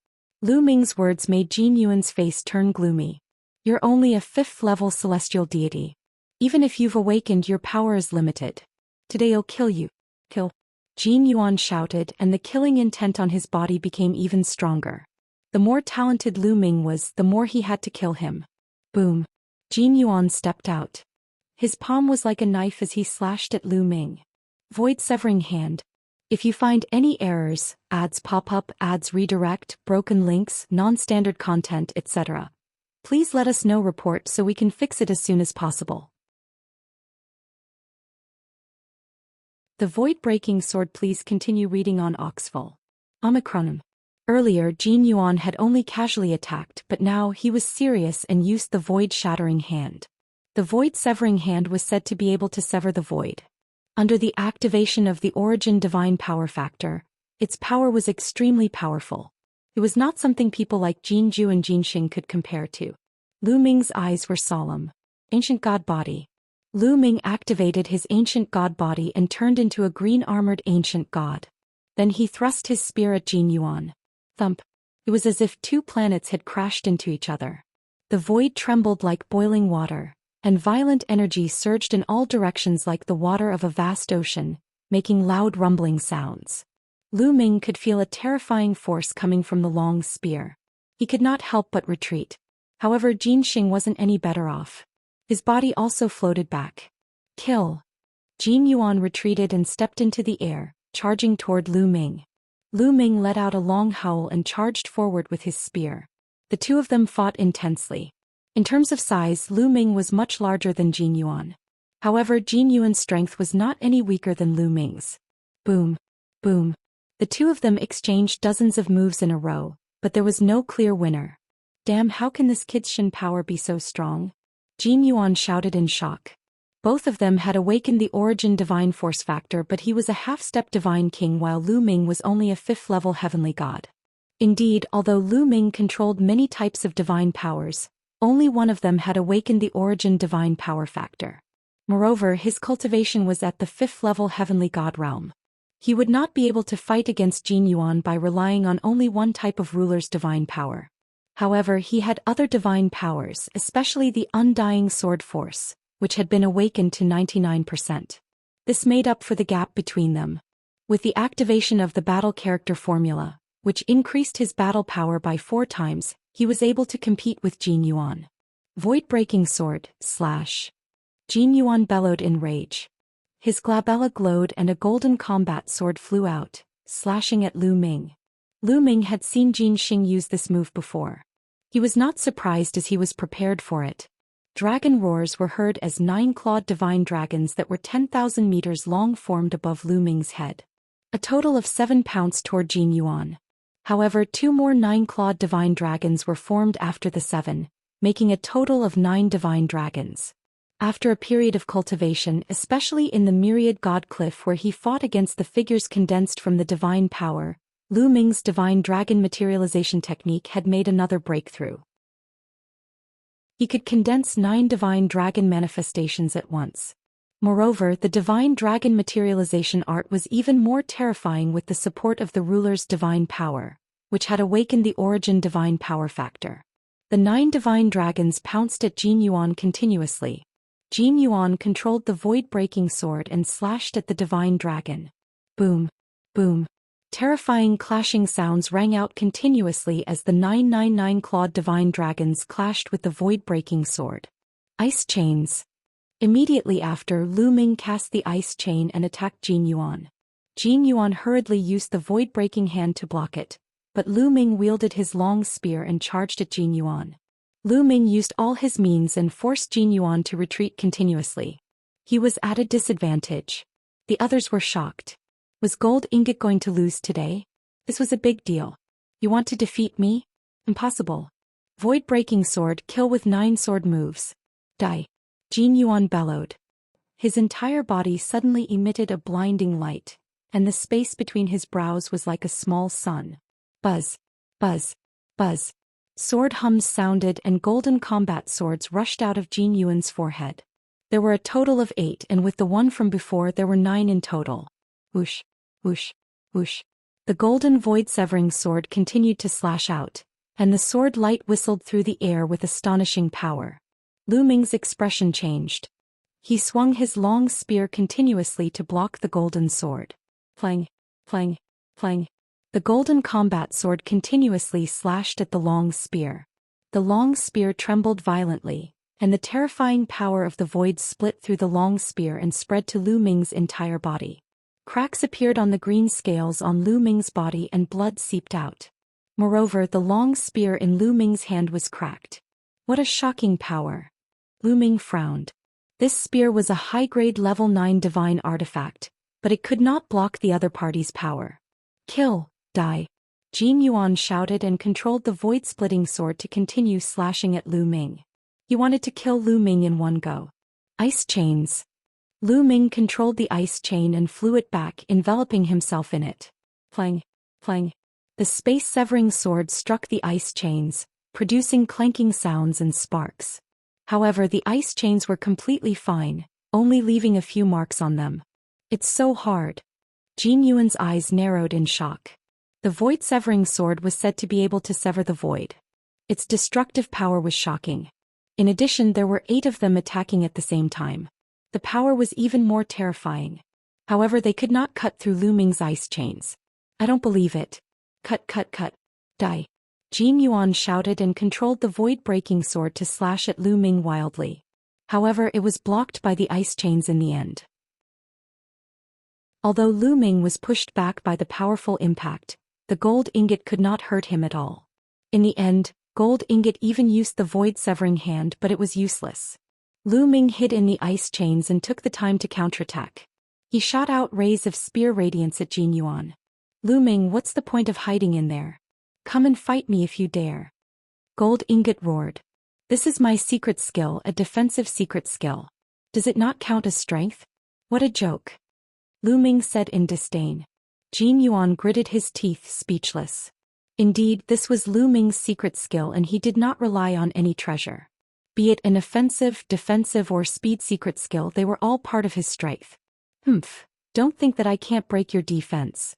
Lu Ming's words made Jin Yuan's face turn gloomy. You're only a 5th level celestial deity. Even if you've awakened, your power is limited. Today I'll kill you. Kill. Jin Yuan shouted, and the killing intent on his body became even stronger. The more talented Lu Ming was, the more he had to kill him. Boom. Jin Yuan stepped out. His palm was like a knife as he slashed at Lu Ming. Void severing hand. If you find any errors, ads pop up, ads redirect, broken links, non-standard content, etc., please let us know. Report so we can fix it as soon as possible. The void-breaking sword. Please continue reading on Oxful. Omicron. Earlier, Jin Yuan had only casually attacked, but now he was serious and used the void-shattering hand. The void-severing hand was said to be able to sever the void. Under the activation of the origin divine power factor, its power was extremely powerful. It was not something people like Jin Ju and Jin Xing could compare to. Lu Ming's eyes were solemn. Ancient God Body. Lu Ming activated his ancient god body and turned into a green-armored ancient god. Then he thrust his spear at Jin Yuan. Thump. It was as if 2 planets had crashed into each other. The void trembled like boiling water, and violent energy surged in all directions like the water of a vast ocean, making loud rumbling sounds. Lu Ming could feel a terrifying force coming from the long spear. He could not help but retreat. However, Jin Xing wasn't any better off. His body also floated back. Kill. Jin Yuan retreated and stepped into the air, charging toward Lu Ming. Lu Ming let out a long howl and charged forward with his spear. The two of them fought intensely. In terms of size, Lu Ming was much larger than Jin Yuan. However, Jin Yuan's strength was not any weaker than Lu Ming's. Boom. Boom. The two of them exchanged dozens of moves in a row, but there was no clear winner. Damn, how can this kid's Shen power be so strong? Jin Yuan shouted in shock. Both of them had awakened the origin divine force factor, but he was a half-step divine king while Lu Ming was only a 5th level heavenly god. Indeed, although Lu Ming controlled many types of divine powers, only one of them had awakened the origin divine power factor. Moreover, his cultivation was at the 5th level heavenly god realm. He would not be able to fight against Jin Yuan by relying on only one type of ruler's divine power. However, he had other divine powers, especially the undying sword force, which had been awakened to 99%. This made up for the gap between them. With the activation of the battle character formula, which increased his battle power by 4 times, he was able to compete with Jin Yuan. Void-breaking sword, slash. Jin Yuan bellowed in rage. His glabella glowed and a golden combat sword flew out, slashing at Lu Ming. Lu Ming had seen Jin Xing use this move before. He was not surprised as he was prepared for it. Dragon roars were heard as 9-clawed divine dragons that were 10,000 meters long formed above Lu Ming's head. A total of 7 pounced toward Jin Yuan. However, 2 more 9-clawed divine dragons were formed after the 7, making a total of 9 divine dragons. After a period of cultivation, especially in the myriad god cliff where he fought against the figures condensed from the divine power, Lu Ming's divine dragon materialization technique had made another breakthrough. He could condense 9 divine dragon manifestations at once. Moreover, the divine dragon materialization art was even more terrifying with the support of the ruler's divine power, which had awakened the origin divine power factor. The 9 divine dragons pounced at Jin Yuan continuously. Jin Yuan controlled the void-breaking sword and slashed at the divine dragon. Boom, boom. Terrifying clashing sounds rang out continuously as the 999-clawed divine dragons clashed with the void-breaking sword. Ice chains. Immediately after, Lu Ming cast the ice chain and attacked Jin Yuan. Jin Yuan hurriedly used the void-breaking hand to block it, but Lu Ming wielded his long spear and charged at Jin Yuan. Lu Ming used all his means and forced Jin Yuan to retreat continuously. He was at a disadvantage. The others were shocked. Was Gold Ingot going to lose today? This was a big deal. You want to defeat me? Impossible. Void-breaking sword, kill with 9 sword moves. Die. Jin Yuan bellowed. His entire body suddenly emitted a blinding light, and the space between his brows was like a small sun. Buzz. Buzz. Buzz. Sword hums sounded and golden combat swords rushed out of Jin Yuan's forehead. There were a total of 8, and with the one from before there were 9 in total. Whoosh, whoosh, whoosh. The golden void-severing sword continued to slash out, and the sword light whistled through the air with astonishing power. Lu Ming's expression changed. He swung his long spear continuously to block the golden sword. Plang, plang, plang. The golden combat sword continuously slashed at the long spear. The long spear trembled violently, and the terrifying power of the void split through the long spear and spread to Lu Ming's entire body. Cracks appeared on the green scales on Lu Ming's body and blood seeped out. Moreover, the long spear in Lu Ming's hand was cracked. What a shocking power! Lu Ming frowned. This spear was a high-grade level 9 divine artifact, but it could not block the other party's power. Kill, die. Jin Yuan shouted and controlled the void-splitting sword to continue slashing at Lu Ming. He wanted to kill Lu Ming in one go. Ice chains. Lu Ming controlled the ice chain and flew it back, enveloping himself in it. Plang, plang. The space-severing sword struck the ice chains, producing clanking sounds and sparks. However, the ice chains were completely fine, only leaving a few marks on them. It's so hard. Jin Yuan's eyes narrowed in shock. The void-severing sword was said to be able to sever the void. Its destructive power was shocking. In addition, there were 8 of them attacking at the same time. The power was even more terrifying. However, they could not cut through Lu Ming's ice chains. I don't believe it. Cut, cut, cut. Die. Jin Yuan shouted and controlled the void-breaking sword to slash at Lu Ming wildly. However, it was blocked by the ice chains in the end. Although Lu Ming was pushed back by the powerful impact, the gold ingot could not hurt him at all. In the end, Gold Ingot even used the void-severing hand, but it was useless. Lu Ming hid in the ice chains and took the time to counterattack. He shot out rays of spear radiance at Jin Yuan. Lu Ming, what's the point of hiding in there? Come and fight me if you dare. Gold Ingot roared. This is my secret skill, a defensive secret skill. Does it not count as strength? What a joke. Lu Ming said in disdain. Jin Yuan gritted his teeth, speechless. Indeed, this was Lu Ming's secret skill and he did not rely on any treasure. Be it an offensive, defensive or speed secret skill, they were all part of his strength. Don't think that I can't break your defense.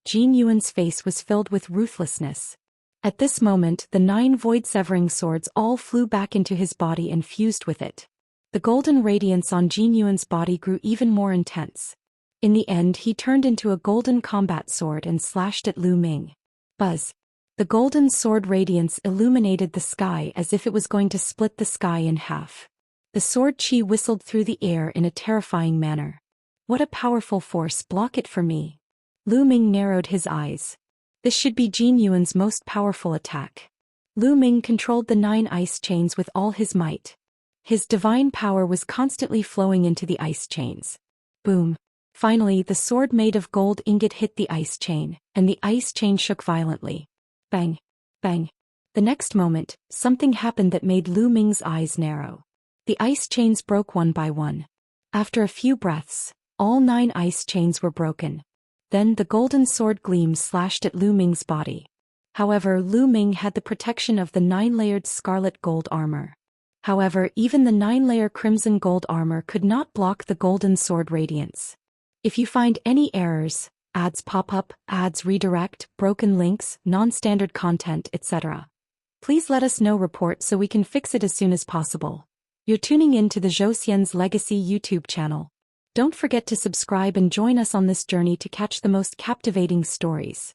Jin Yuan's face was filled with ruthlessness. At this moment, the 9 void-severing swords all flew back into his body and fused with it. The golden radiance on Jin Yuan's body grew even more intense. In the end, he turned into a golden combat sword and slashed at Lu Ming. Buzz. The golden sword radiance illuminated the sky as if it was going to split the sky in half. The sword chi whistled through the air in a terrifying manner. What a powerful force, block it for me. Lu Ming narrowed his eyes. This should be Jin Yuan's most powerful attack. Lu Ming controlled the 9 ice chains with all his might. His divine power was constantly flowing into the ice chains. Boom. Finally, the sword made of gold ingot hit the ice chain, and the ice chain shook violently. Bang, bang, The next moment, something happened that made Lu Ming's eyes narrow. The ice chains broke one by one. After a few breaths, all 9 ice chains were broken. Then the golden sword gleam slashed at Lu Ming's body. However, Lu Ming had the protection of the 9-layered scarlet gold armor. However, even the 9-layer crimson gold armor could not block the golden sword radiance. If you find any errors, ads pop up, ads redirect, broken links, non-standard content, etc., please let us know report so we can fix it as soon as possible. You're tuning in to the Zhou Xian's Legacy YouTube channel. Don't forget to subscribe and join us on this journey to catch the most captivating stories.